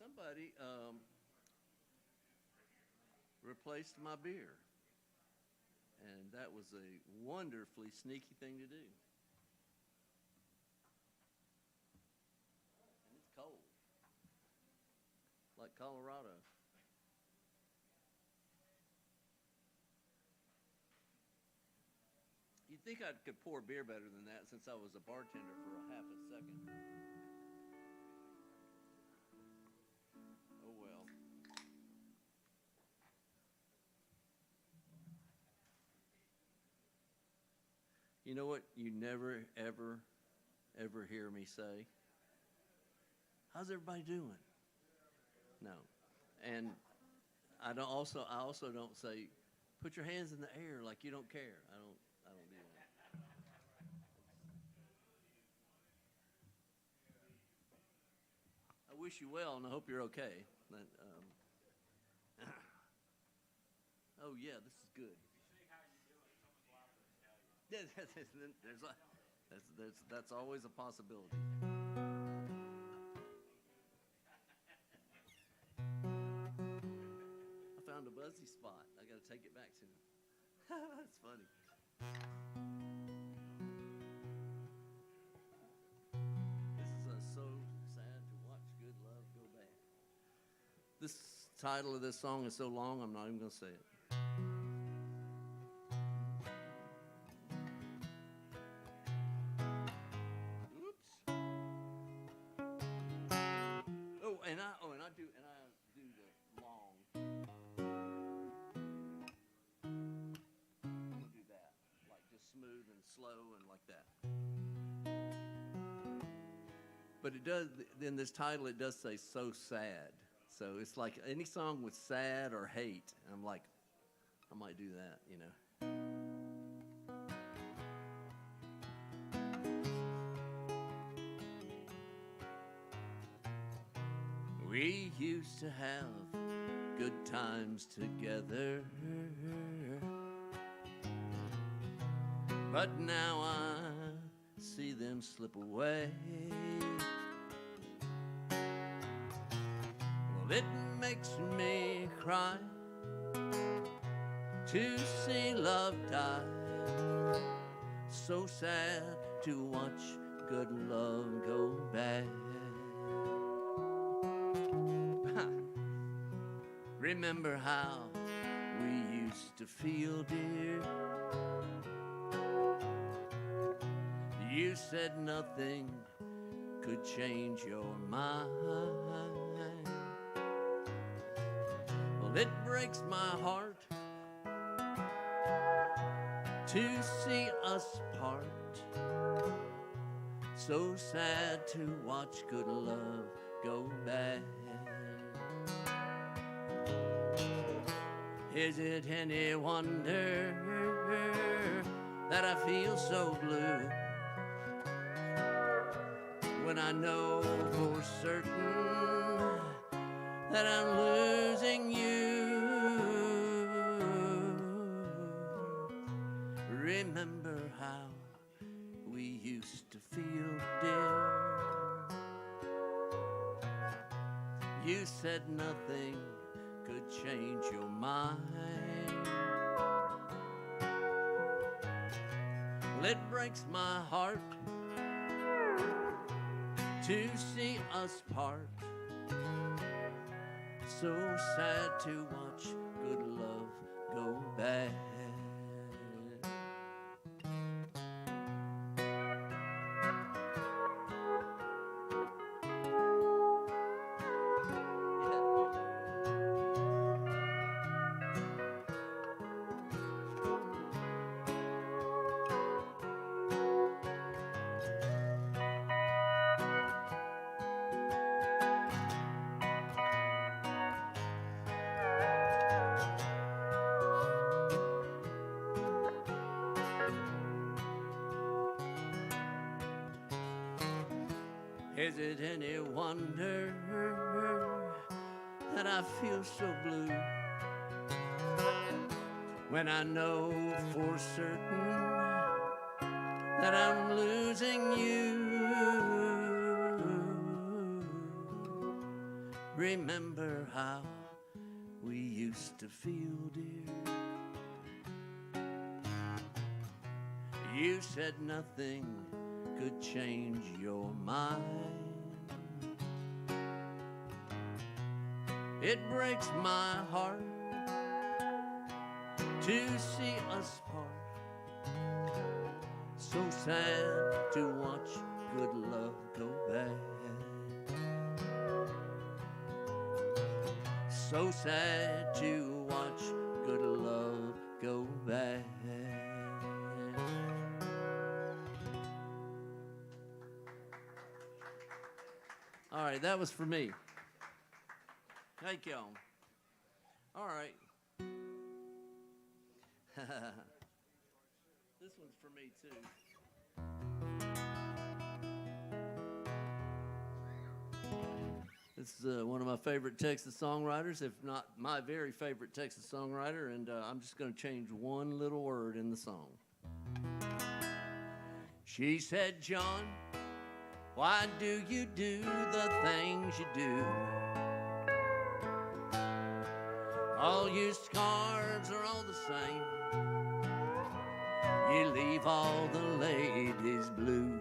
Somebody replaced my beer, and that was a wonderfully sneaky thing to do. And it's cold, like Colorado. You'd think I could pour beer better than that since I was a bartender for a half a second. Oh well. You know what you never, ever, ever hear me say? How's everybody doing? No. And I also don't say, put your hands in the air like you don't care. I don't do that. I wish you well, and I hope you're okay. But, oh yeah, this is good. Yeah, that's always a possibility. I found a buzzy spot. I got to take it back to him. That's funny. This is so sad to watch good love go bad. This title of this song is so long, I'm not even going to say it. And I do the long. I'm gonna do that, like just smooth and slow and like that. But it does. In this title, it does say "so sad." So it's like any song with sad or hate. I'm like, I might do that, you know. We used to have good times together, but now I see them slip away. Well, it makes me cry to see love die. So sad to watch good love go bad. Remember how we used to feel, dear? You said nothing could change your mind. Well, it breaks my heart to see us part. So sad to watch good love go bad. Is it any wonder that I feel so blue when I know for certain that I'm losing you? Remember how we used to feel, dear? You said nothing could change your mind. Well, it breaks my heart to see us part. So sad to watch good love go bad. Is it any wonder that I feel so blue when I know for certain that I'm losing you? Remember how we used to feel, dear? You said nothing could change your mind. It breaks my heart to see us part. So sad to watch good love go bad. So sad to watch good love go bad. All right, that was for me. Thank y'all. All right. This one's for me, too. This is one of my favorite Texas songwriters, if not my very favorite Texas songwriter, and I'm just going to change one little word in the song. She said, John, why do you do the things you do? All your scarves are all the same. You leave all the ladies blue.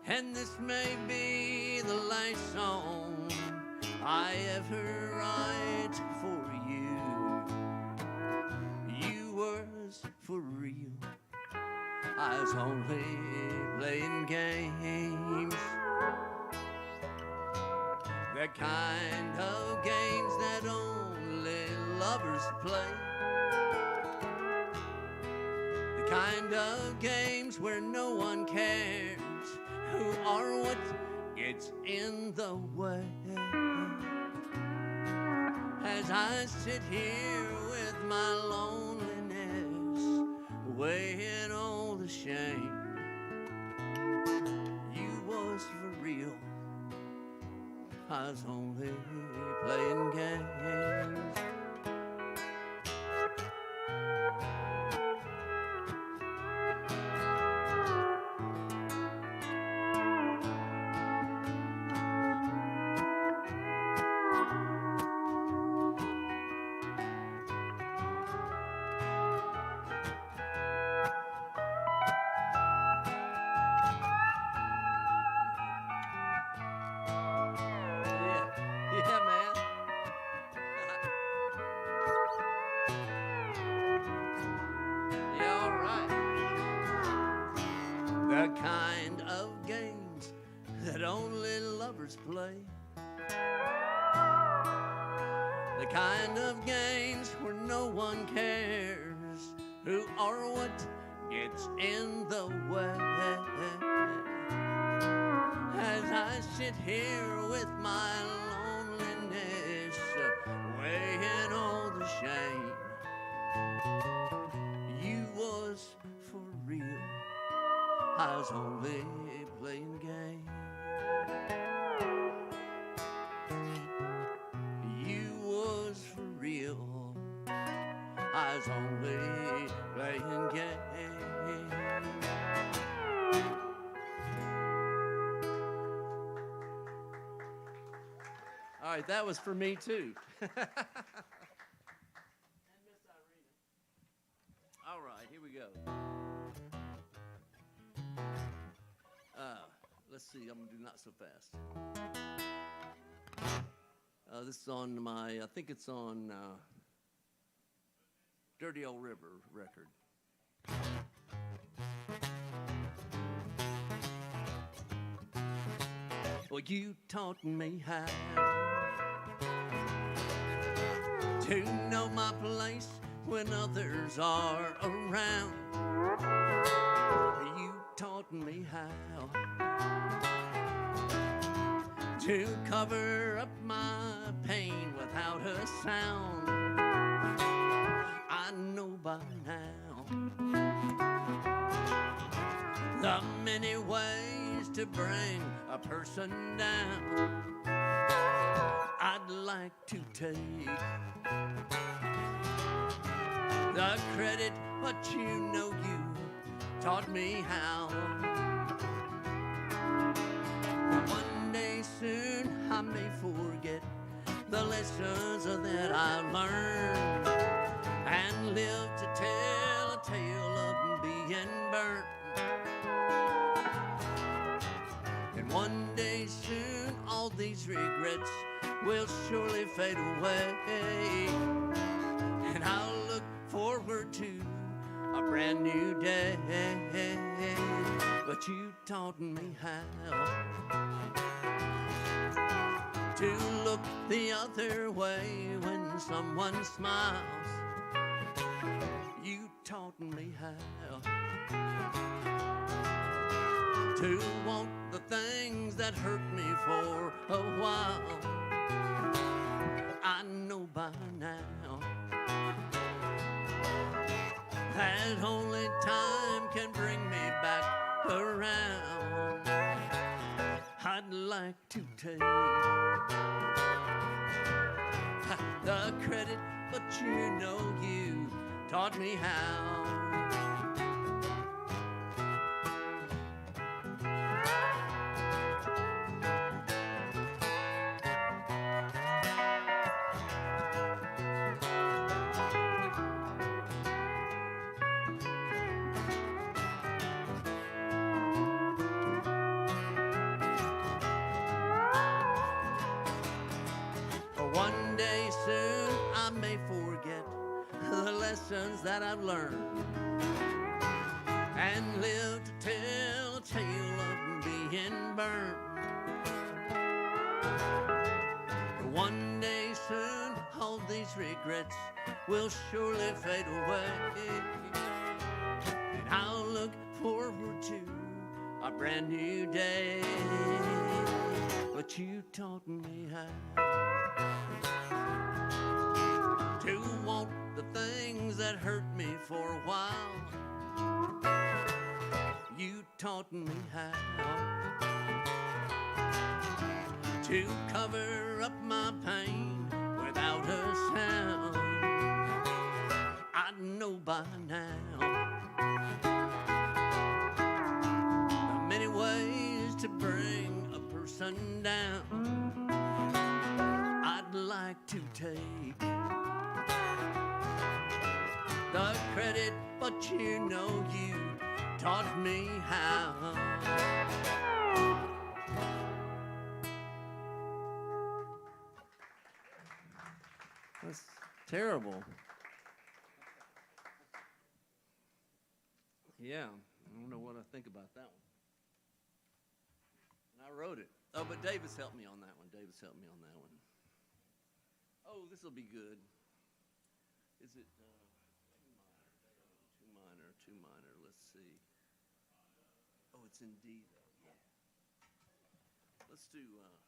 And this may be the last song I ever write for you. You was for real. I was only playing games. The kind of games that only lovers play. The kind of games where no one cares who or what gets in the way. As I sit here with my loneliness, weighing all the shame. You was for real. I was only playing games. Yeah, lovers play. The kind of games where no one cares who or what gets in the way. As I sit here with my loneliness, weighing all the shame, you was for real, I was only playing game. You was for real, I was only playing game. All right, that was for me too. And Miss Irina. All right, here we go. Let's see, I'm gonna do not so fast. This is on my, I think it's on Dirty Old River record. Well, you taught me how to know my place when others are around. You taught me how to cover up my pain without a sound. I know by now the many ways to bring a person down. I'd like to take the credit, but you know you taught me how. One day soon I may forget the lessons that I learned and live to tell a tale of being burned. And one day soon all these regrets will surely fade away, and I'll look forward to a brand new day. But you taught me how to look the other way when someone smiles. You taught me how to want the things that hurt me for a while. I know by now that only time can bring me back around. I'd like to take the credit, but you know you taught me how. One day soon I may forget the lessons that I've learned and live to tell a tale of being burned. One day soon all these regrets will surely fade away, and I'll look forward to a brand new day. But you taught me how to want the things that hurt me for a while. You taught me how to cover up my pain without a sound. I know by now the many ways to bring a person down. I'd like to take the credit, but you know you taught me how. That's terrible. Yeah, I don't know what I think about that one. And I wrote it. Oh, but Davis helped me on that one. Davis helped me on that one. Oh, this will be good. Is it two minor? Two minor. Let's see. Oh, it's in D though. Yeah. Let's do. Okay.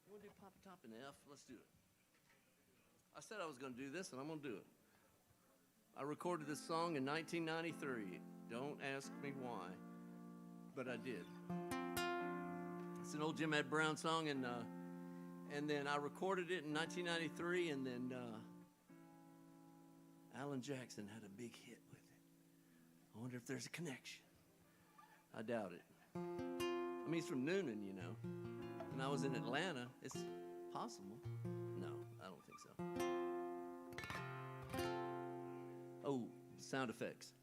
We'll do Papa Top in F. Let's do it. I said I was going to do this, and I'm going to do it. I recorded this song in 1993. Don't ask me why, but I did. It's an old Jim Ed Brown song, and then I recorded it in 1993, and then Alan Jackson had a big hit with it. I wonder if there's a connection. I doubt it. I mean, he's from Noonan, you know. And I was in Atlanta. It's possible. No, I don't think so. Oh, sound effects.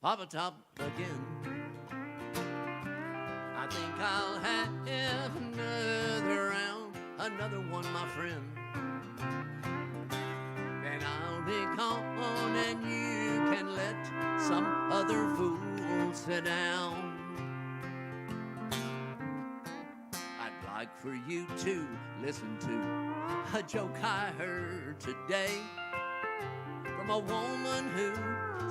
Papa Top again. I think I'll have another round, another one, my friend. Then I'll be gone and you can let some other fool sit down. I'd like for you to listen to a joke I heard today from a woman who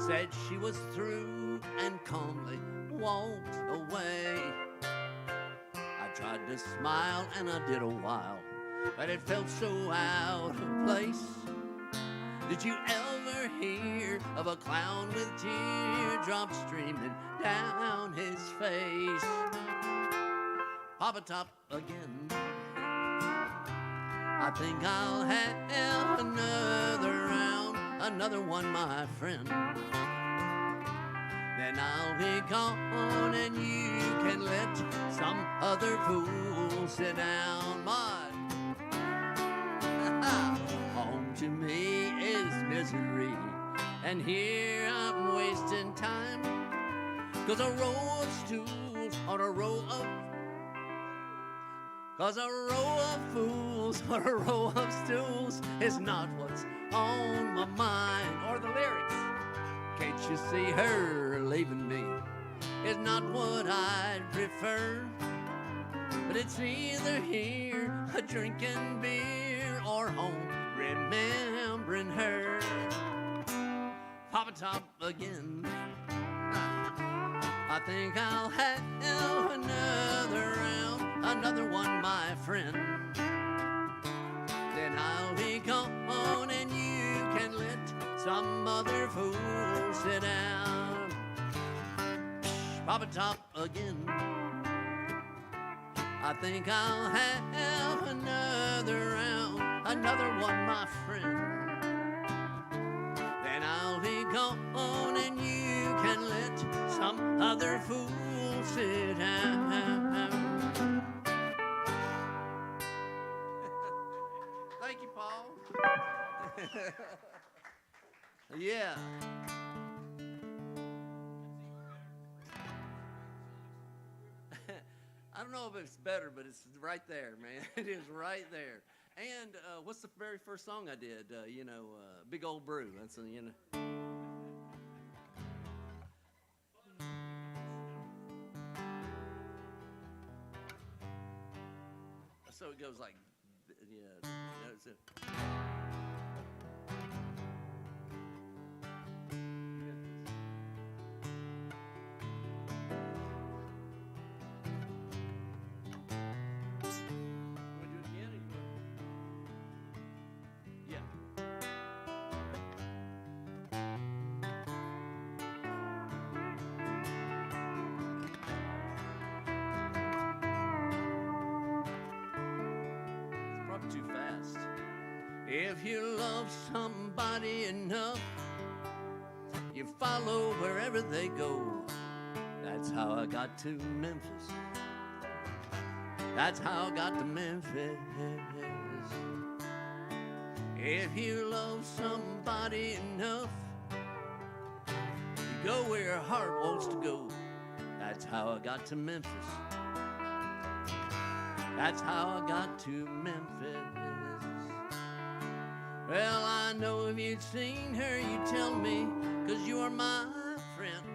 said she was through and calmly walked away. I tried to smile and I did a while, but it felt so out of place. Did you ever hear of a clown with teardrops streaming down his face? Papa Top again. I think I'll have another round, another one, my friend. Then I'll be gone and you can let some other fool sit down. Mud. Home to me is misery, and here I'm wasting time. 'Cause a row of stools on a row of Cause a row of fools or a row of stools is not what's on my mind. Or the lyrics, can't you see her leaving me is not what I'd prefer. But it's either here, drinking beer, or home, remembering her. Papa Top again. I think I'll have another round, another one, my friend. Then I'll be gone and you can let some other fool sit down. Papa Top again. I think I'll have another round, another one, my friend. Then I'll be gone and you can let some other fool sit down. Thank you, Paul. Yeah. I don't know if it's better, but it's right there, man. It is right there. And what's the very first song I did? Big Old Brew. That's So it goes like, yeah, that's it. Too fast. If you love somebody enough, you follow wherever they go. That's how I got to Memphis. That's how I got to Memphis. If you love somebody enough, you go where your heart wants to go. That's how I got to Memphis. That's how I got to Memphis. Well, I know if you'd seen her, you'd tell me, 'cause you are my friend.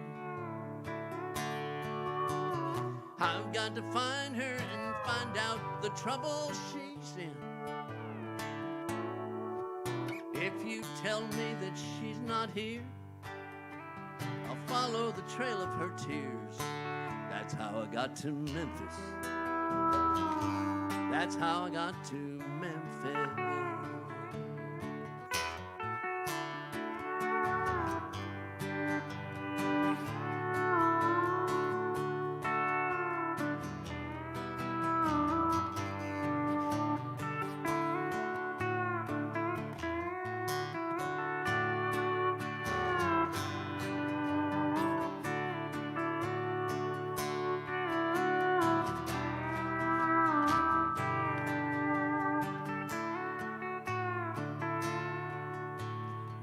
I've got to find her and find out the trouble she's in. If you tell me that she's not here, I'll follow the trail of her tears. That's how I got to Memphis. That's how I got to Memphis.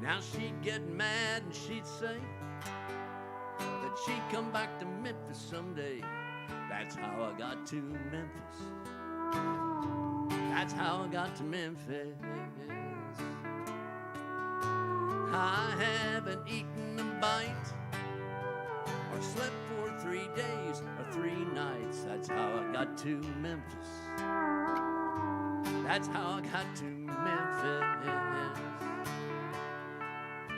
Now she'd get mad and she'd say that she'd come back to Memphis someday. That's how I got to Memphis. That's how I got to Memphis. I haven't eaten a bite or slept for 3 days or 3 nights. That's how I got to Memphis. That's how I got to Memphis.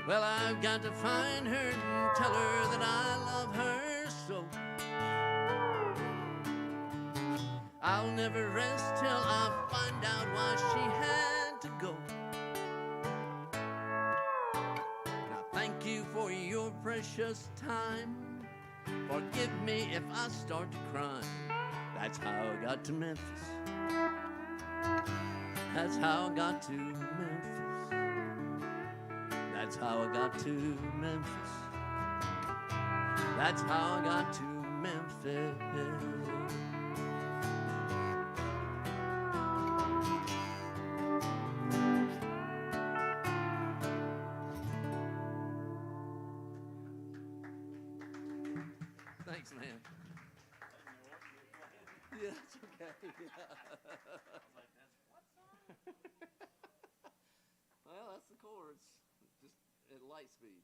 Well, I've got to find her and tell her that I love her so. I'll never rest till I find out why she had to go. Now thank you for your precious time. Forgive me if I start to cry. That's how I got to Memphis. That's how I got to Memphis. That's how I got to Memphis. That's how I got to Memphis. Thanks, man. Yeah, it's okay. Well, that's the chords. Just at light speed.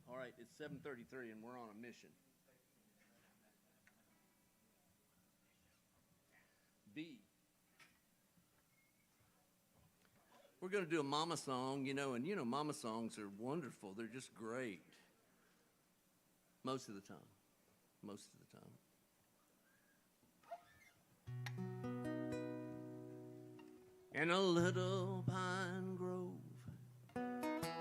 All right, it's 7:33 and we're on a mission. B. We're going to do a mama song, and mama songs are wonderful. They're just great. Most of the time. Most of the time. In a little pine grove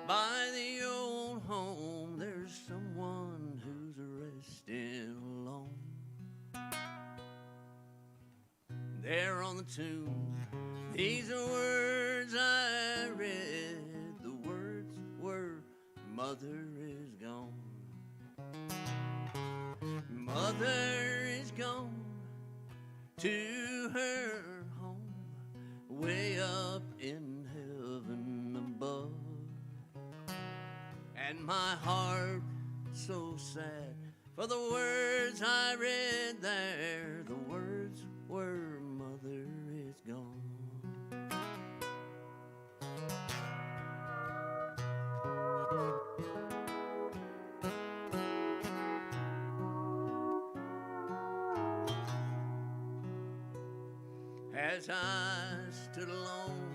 by the old home, there's someone who's resting alone. There on the tomb, these are words I read. The words were, "Mother is gone. Mother is gone to her home, way up in heaven above." And my heart so sad for the words I read there. The words were, "Mother is gone." As I stood alone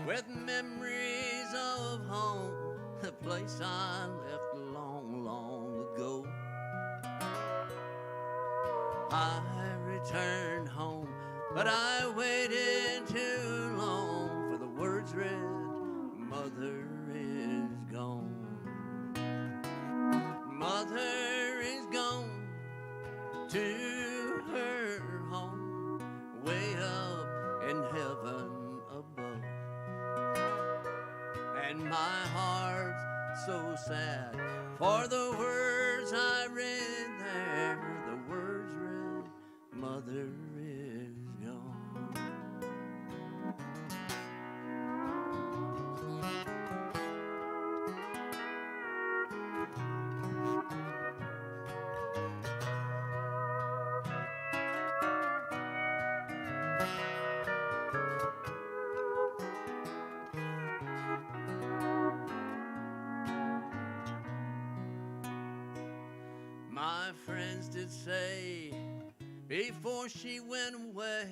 with memories of home, the place I left long, long ago, I returned home, but I waited too long for the words read, "Mother is gone. Mother is gone to her home, way up in heaven above." And my heart's so sad for the words I read there. The words read, "Mother is gone." My friends did say before she went away,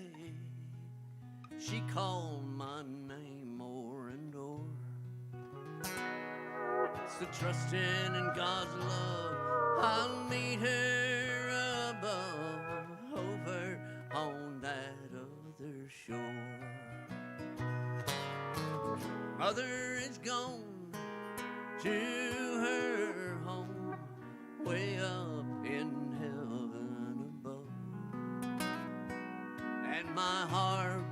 she called my name o'er and o'er. So trusting in God's love, I'll meet her above, over on that other shore. Mother is gone to her home, way up in heaven above. And my heart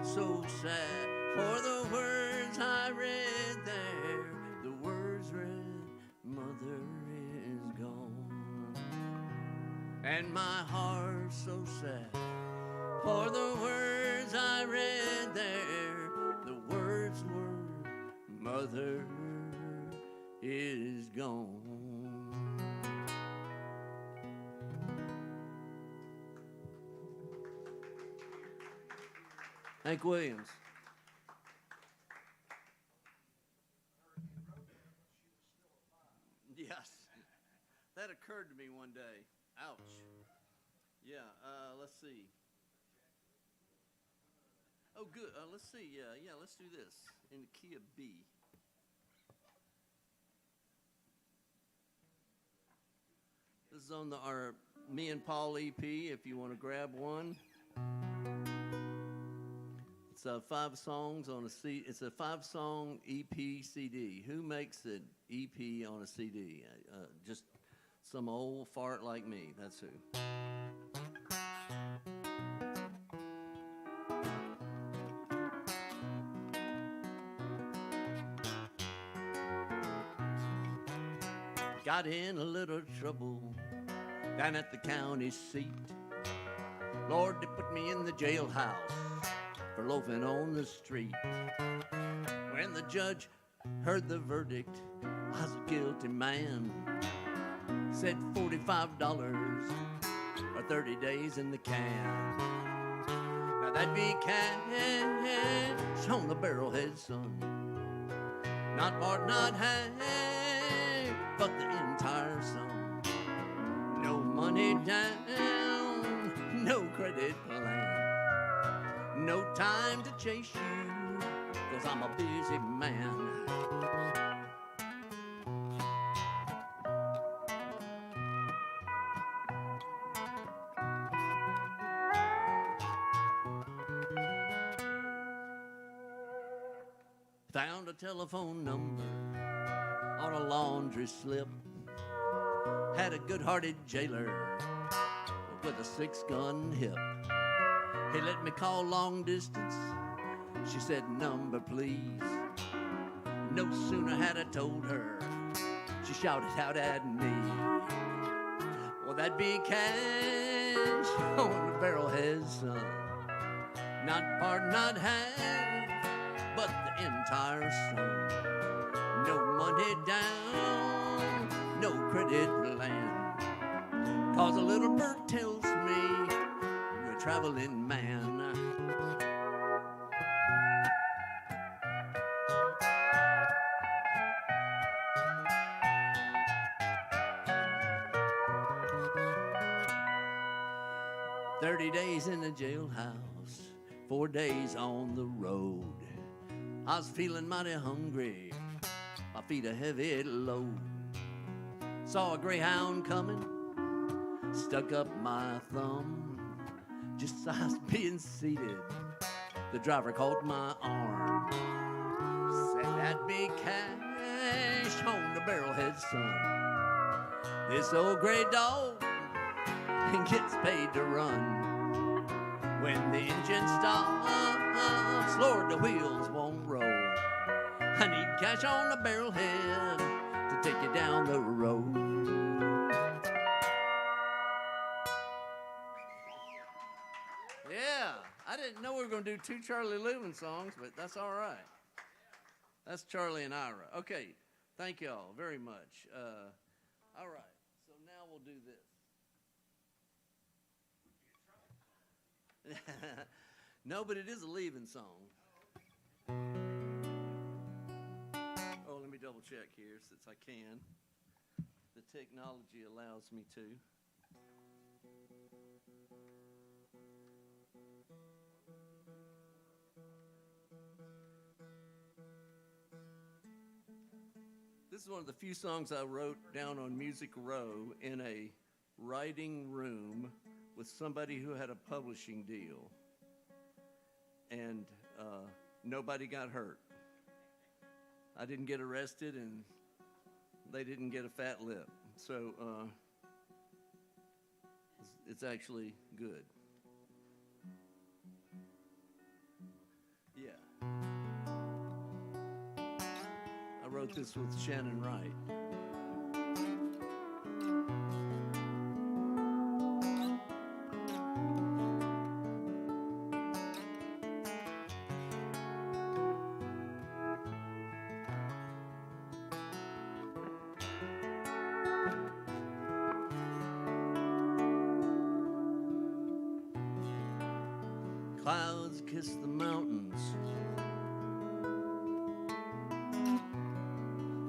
so sad for the words I read there. The words read, Mother is gone. And my heart so sad for the words I read there. The words were, Mother is gone. Hank Williams. Yes, that occurred to me one day. Ouch. Yeah, let's see. Oh, good. Let's see. Yeah, let's do this in the key of B. This is on our Me and Paul EP, if you want to grab one. It's 5 songs on a CD. It's a 5-song EP CD. Who makes an EP on a CD? Just some old fart like me. That's who. Got in a little trouble down at the county seat. Lord, they put me in the jailhouse for loafing on the street. When the judge heard the verdict, I was a guilty man. Said $45 or 30 days in the can. Now that'd be cash on the barrelhead, son. Not part, not half, but the entire sum. No money down, no credit plan. No time to chase you, 'cause I'm a busy man. Found a telephone number on a laundry slip. Had a good-hearted jailer with a 6-gun hip. He let me call long distance. She said, number please. No sooner had I told her, she shouted out at me. Well, that'd be cash on the barrelhead, son. Not part, not half, but the entire sum. No money down, no credit plan. 'Cause a little bird tells me you're a traveling man. 30 days in the jailhouse, 4 days on the road. I was feeling mighty hungry, my feet a heavy load. Saw a greyhound coming, stuck up my thumb. Just as I was being seated, the driver caught my arm. Said that'd be cash on the barrelhead, son. This old gray dog gets paid to run. When the engine stops, Lord, the wheels won't roll. I need cash on the barrelhead to take you down the road. Yeah, I didn't know we were going to do 2 Charlie Lewin songs, but that's all right. That's Charlie and Ira. Okay, thank y'all very much. All right, so now we'll do this. No, but it is a leaving song. Oh, let me double check here since I can. The technology allows me to. This is one of the few songs I wrote down on Music Row in a writing room with somebody who had a publishing deal. And nobody got hurt. I didn't get arrested, and they didn't get a fat lip. So it's actually good. Yeah. I wrote this with Shannon Wright. Clouds kiss the mountains.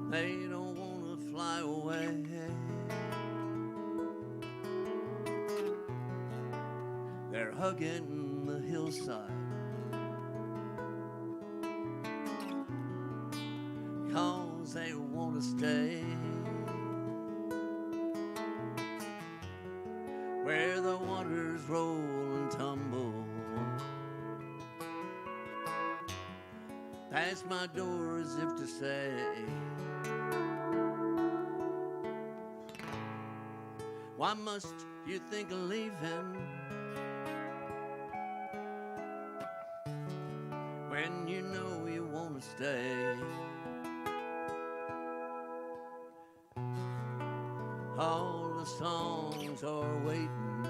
They don't want to fly away. They're hugging the hillside, 'cause they want to stay where the waters roll and tumble past my door as if to say, why must you think of leaving when you know you want to stay? All the songs are waiting,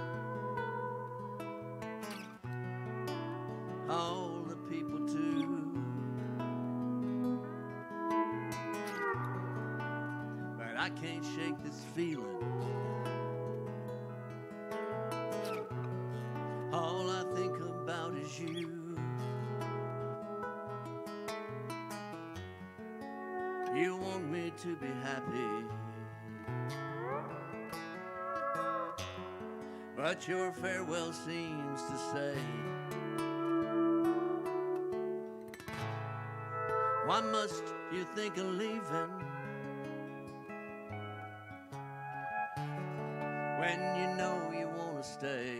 all the people too, but I can't shake this feeling. All I think about is you. You want me to be happy, but your farewell seems to say, why must you think of leaving when you know you want to stay?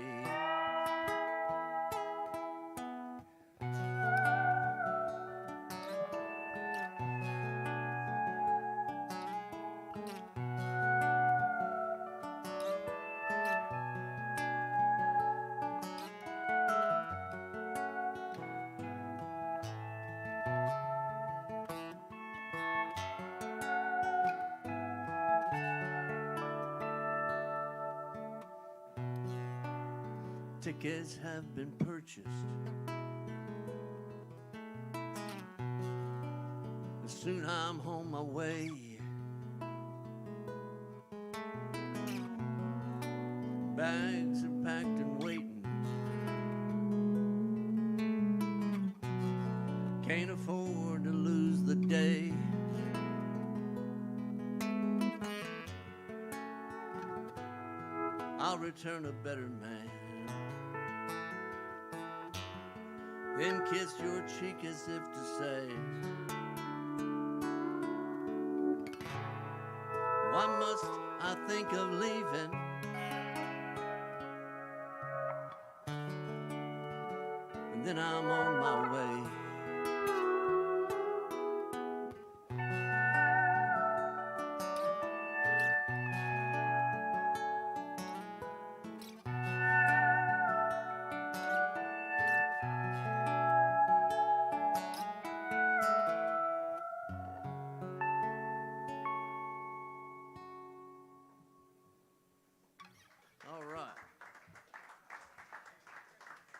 Tickets have been purchased. Soon I'm on my way. Bags are packed and waiting. Can't afford to lose the day. I'll return a better man, then kiss your cheek as if to say, why must I think of leaving and then I'm on my way?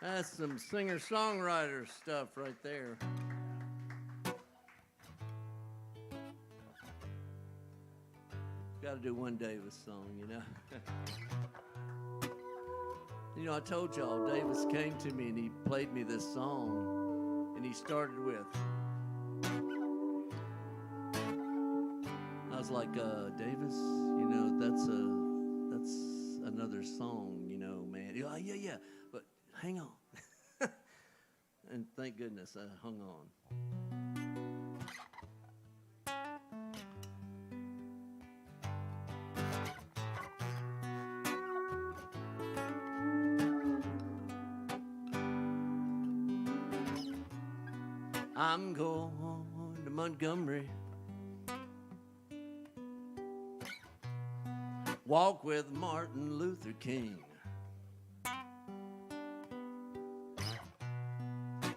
That's some singer-songwriter stuff right there. Got to do one Davis song, you know. You know, I told y'all, Davis came to me and he played me this song, and he started with, I was like, Davis, you know, that's another song, you know, man. Yeah, but hang on. and thank goodness I hung on. I'm going to Montgomery, walk with Martin Luther King.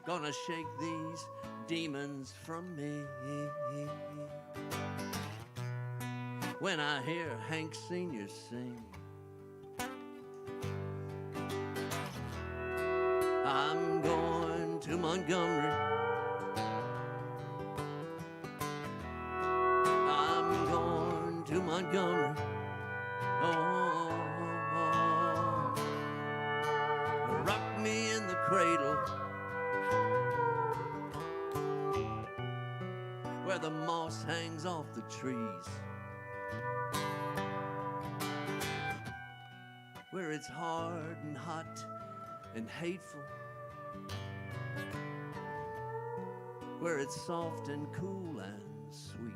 Gonna shake these demons from me when I hear Hank Sr. sing. I'm going to Montgomery, I'm going to Montgomery. Oh, rock me in the cradle where the moss hangs off the trees, where it's hard and hot and hateful, where it's soft and cool and sweet.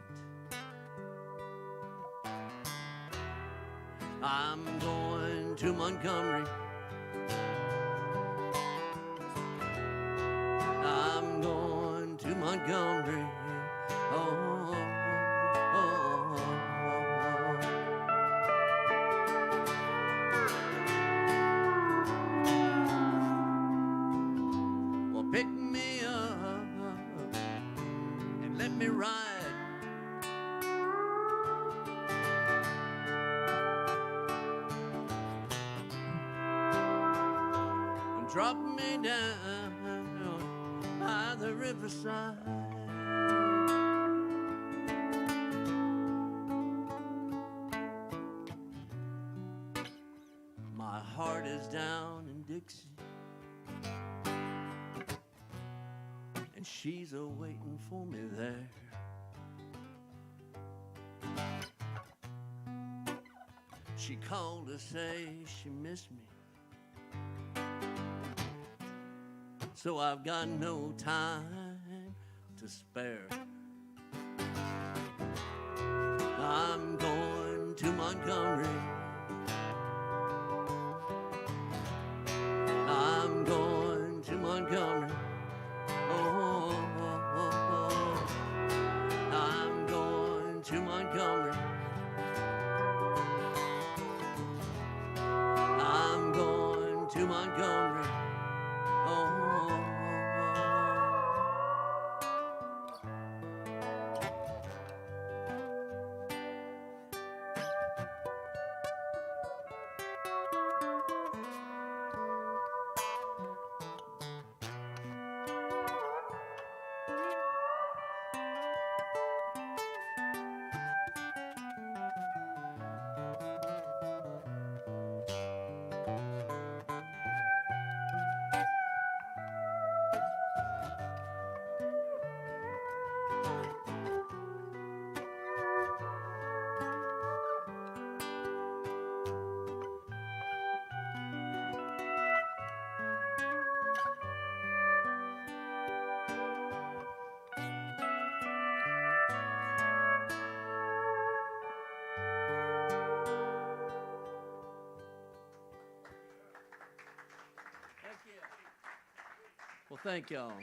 I'm going to Montgomery, I'm going to Montgomery. Oh, oh, oh, oh. Well, pick me up and let me ride. And drop me down by the riverside. My heart is down in Dixie, and she's a-waiting for me there. She called to say she missed me, so I've got no time to spare. I'm going to Montgomery, I'm going to Montgomery. Oh, oh, oh, oh. I'm going to Montgomery. I'm going to Montgomery. Oh, oh, oh, oh. Well, thank y'all.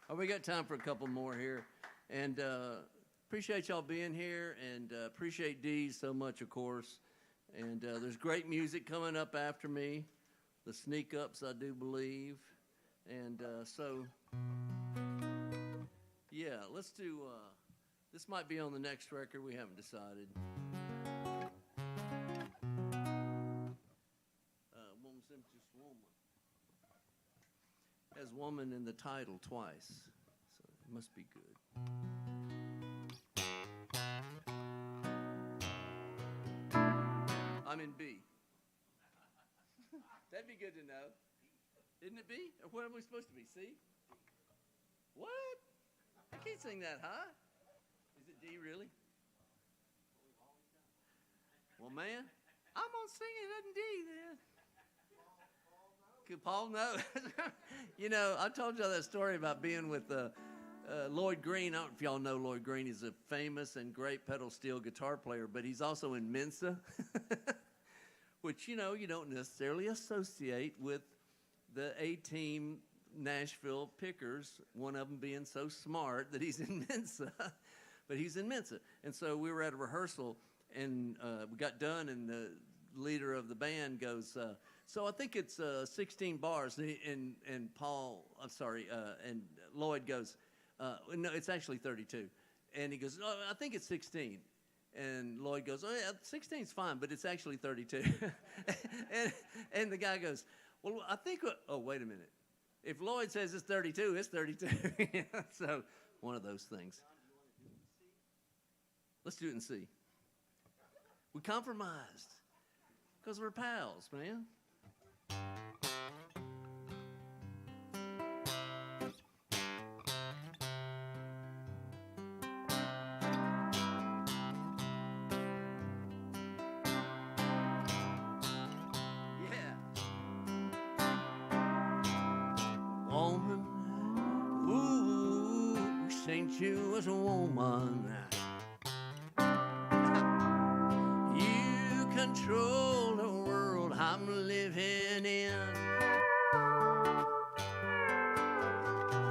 Oh, we got time for a couple more here. And appreciate y'all being here, and appreciate Dee so much, of course. And there's great music coming up after me, the Sneak Ups, I do believe. And so, yeah, let's do, this might be on the next record. We haven't decided. Woman's Empty Woman. Has woman in the title twice, so it must be good. I'm in B. That'd be good to know. Isn't it B? Or what am we supposed to be, C? What? I can't sing that high. Is it D, really? Well, man, I'm going to sing it in D then. Paul? No. You know, I told y'all that story about being with Lloyd Green. I don't know if y'all know Lloyd Green. He's a famous and great pedal steel guitar player, but he's also in Mensa, which, you know, you don't necessarily associate with the A-Team Nashville Pickers, one of them being so smart that he's in Mensa. But he's in Mensa. And so we were at a rehearsal, and we got done, and the leader of the band goes, so I think it's 16 bars. And Lloyd goes, no, it's actually 32. And he goes, oh, I think it's 16. And Lloyd goes, oh, yeah, 16's fine, but it's actually 32. and the guy goes, well, I think, oh, wait a minute. If Lloyd says it's 32, it's 32. So one of those things. Let's do it in C. We compromised because we're pals, man. Woman, ooh, St. You as a woman. You control the world I'm living in.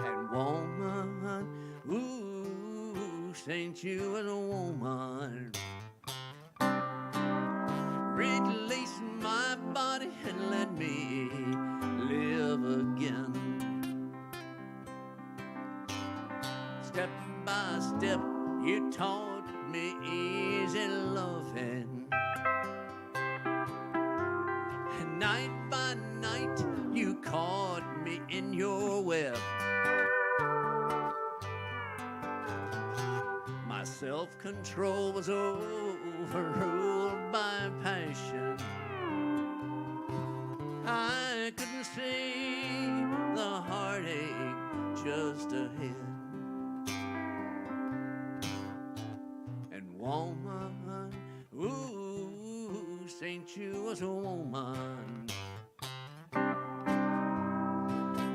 And woman, ooh, St. You as a woman. Release my body and let me live again. Step by step, you taught me easy loving. And night by night, you caught me in your web. My self-control was overruled by passion. I couldn't see the heartache just ahead. Woman, ooh, St. You was a woman.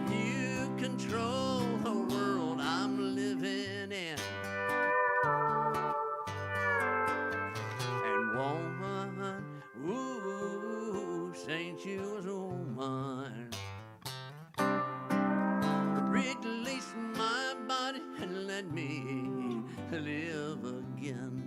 You control the world I'm living in. And woman, ooh, St. You was a woman. Release my body and let me live again.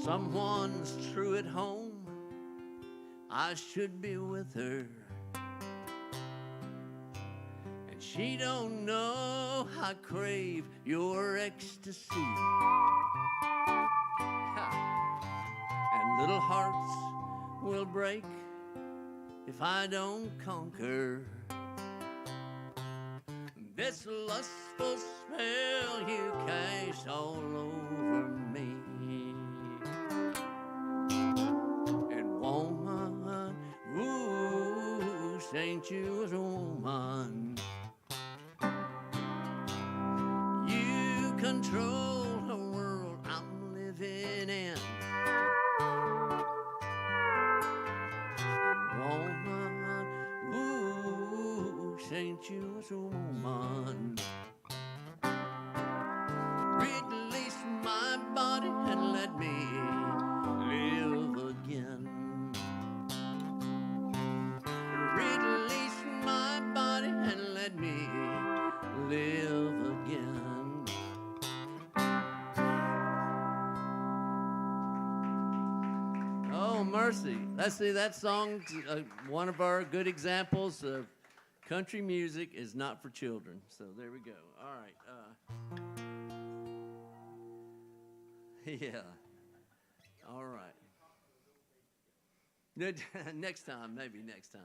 Someone's true at home, I should be with her. And she don't know I crave your ecstasy. And little hearts will break if I don't conquer this lustful spell you cast all over me. Ooh, St. You was a woman. You control the world I'm living in. Woman, ooh, St. You was a woman. Release my body and let me live again. Release my body and let me live again. Oh, mercy. See, that song, one of our good examples of country music is not for children. So there we go. All right. Yeah. All right. Next time, maybe next time.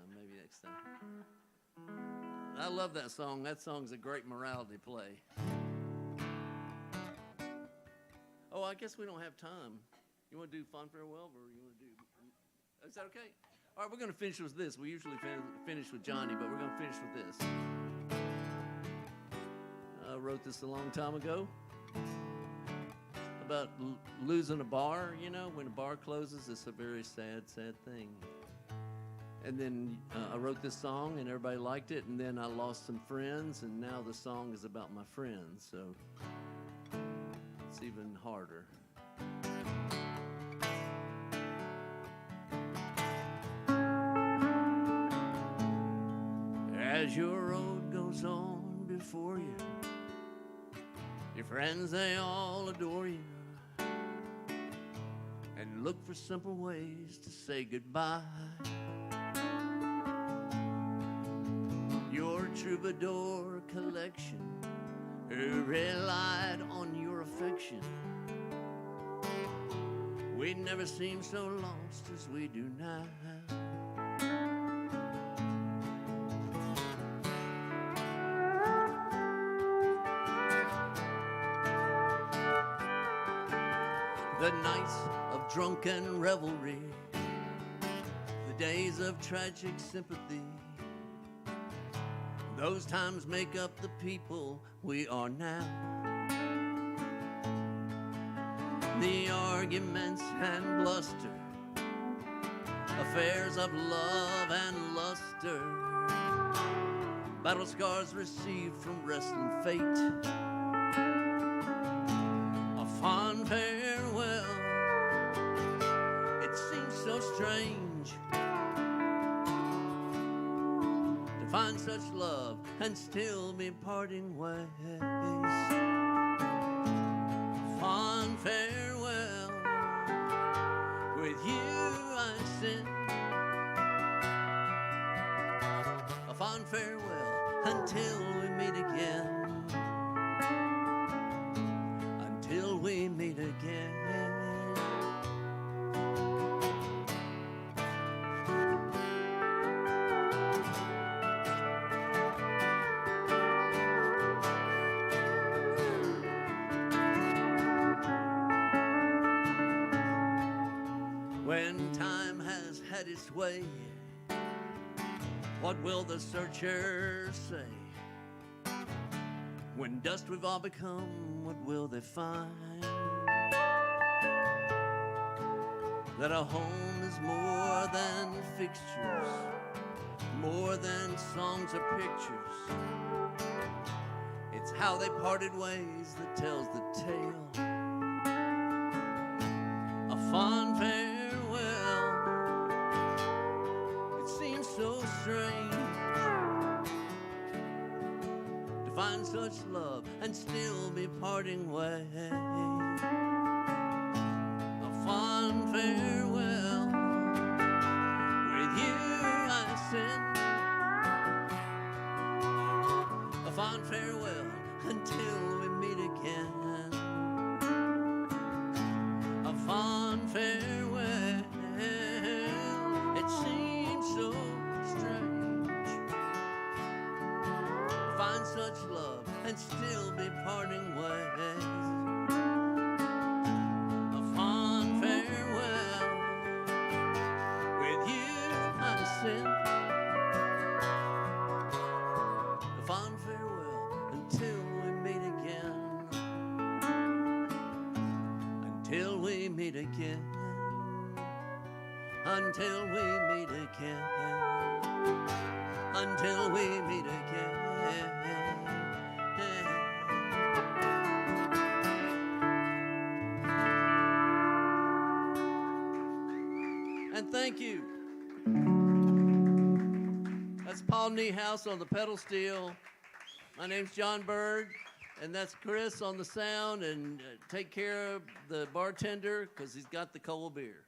I love that song. That song's a great morality play. Oh, I guess we don't have time. You want to do Fond Farewell, or you want to do... Is that okay? All right, we're going to finish with this. We usually finish with Johnny, but we're going to finish with this. I wrote this a long time ago about losing a bar. You know, when a bar closes, it's a very sad, sad thing. And then I wrote this song, and everybody liked it, and then I lost some friends, and now the song is about my friends, so it's even harder. As your road goes on before you, your friends, they all adore you, and look for simple ways to say goodbye. Your troubadour collection relied on your affection. We never seem so lost as we do now. The nights of drunken revelry, the days of tragic sympathy, those times make up the people we are now. The arguments and bluster, affairs of love and luster, battle scars received from wrestling fate, a fond farewell. It seems so strange to find such love and still be parting ways. Fond farewell, with you I sin. A fond farewell until we meet again. Until we meet again. When time has had its way, what will the searchers say? When dust we've all become, what will they find? That a home is more than fixtures, more than songs or pictures. It's how they parted ways that tells the tale. A fond farewell. It seems so strange to find such love and still be parting ways. A fond farewell. With you I sin. A fond farewell until we meet again. A fond farewell. It seems so strange to find such love and still be parting ways. A fond farewell. With you I sin. A fond farewell until we meet again. Until we meet again. Until we meet again. Until we meet again. And thank you. That's Paul Niehaus on the pedal steel. My name's Jon Byrd, and that's Chris on the sound. And take care of the bartender because he's got the cold beer.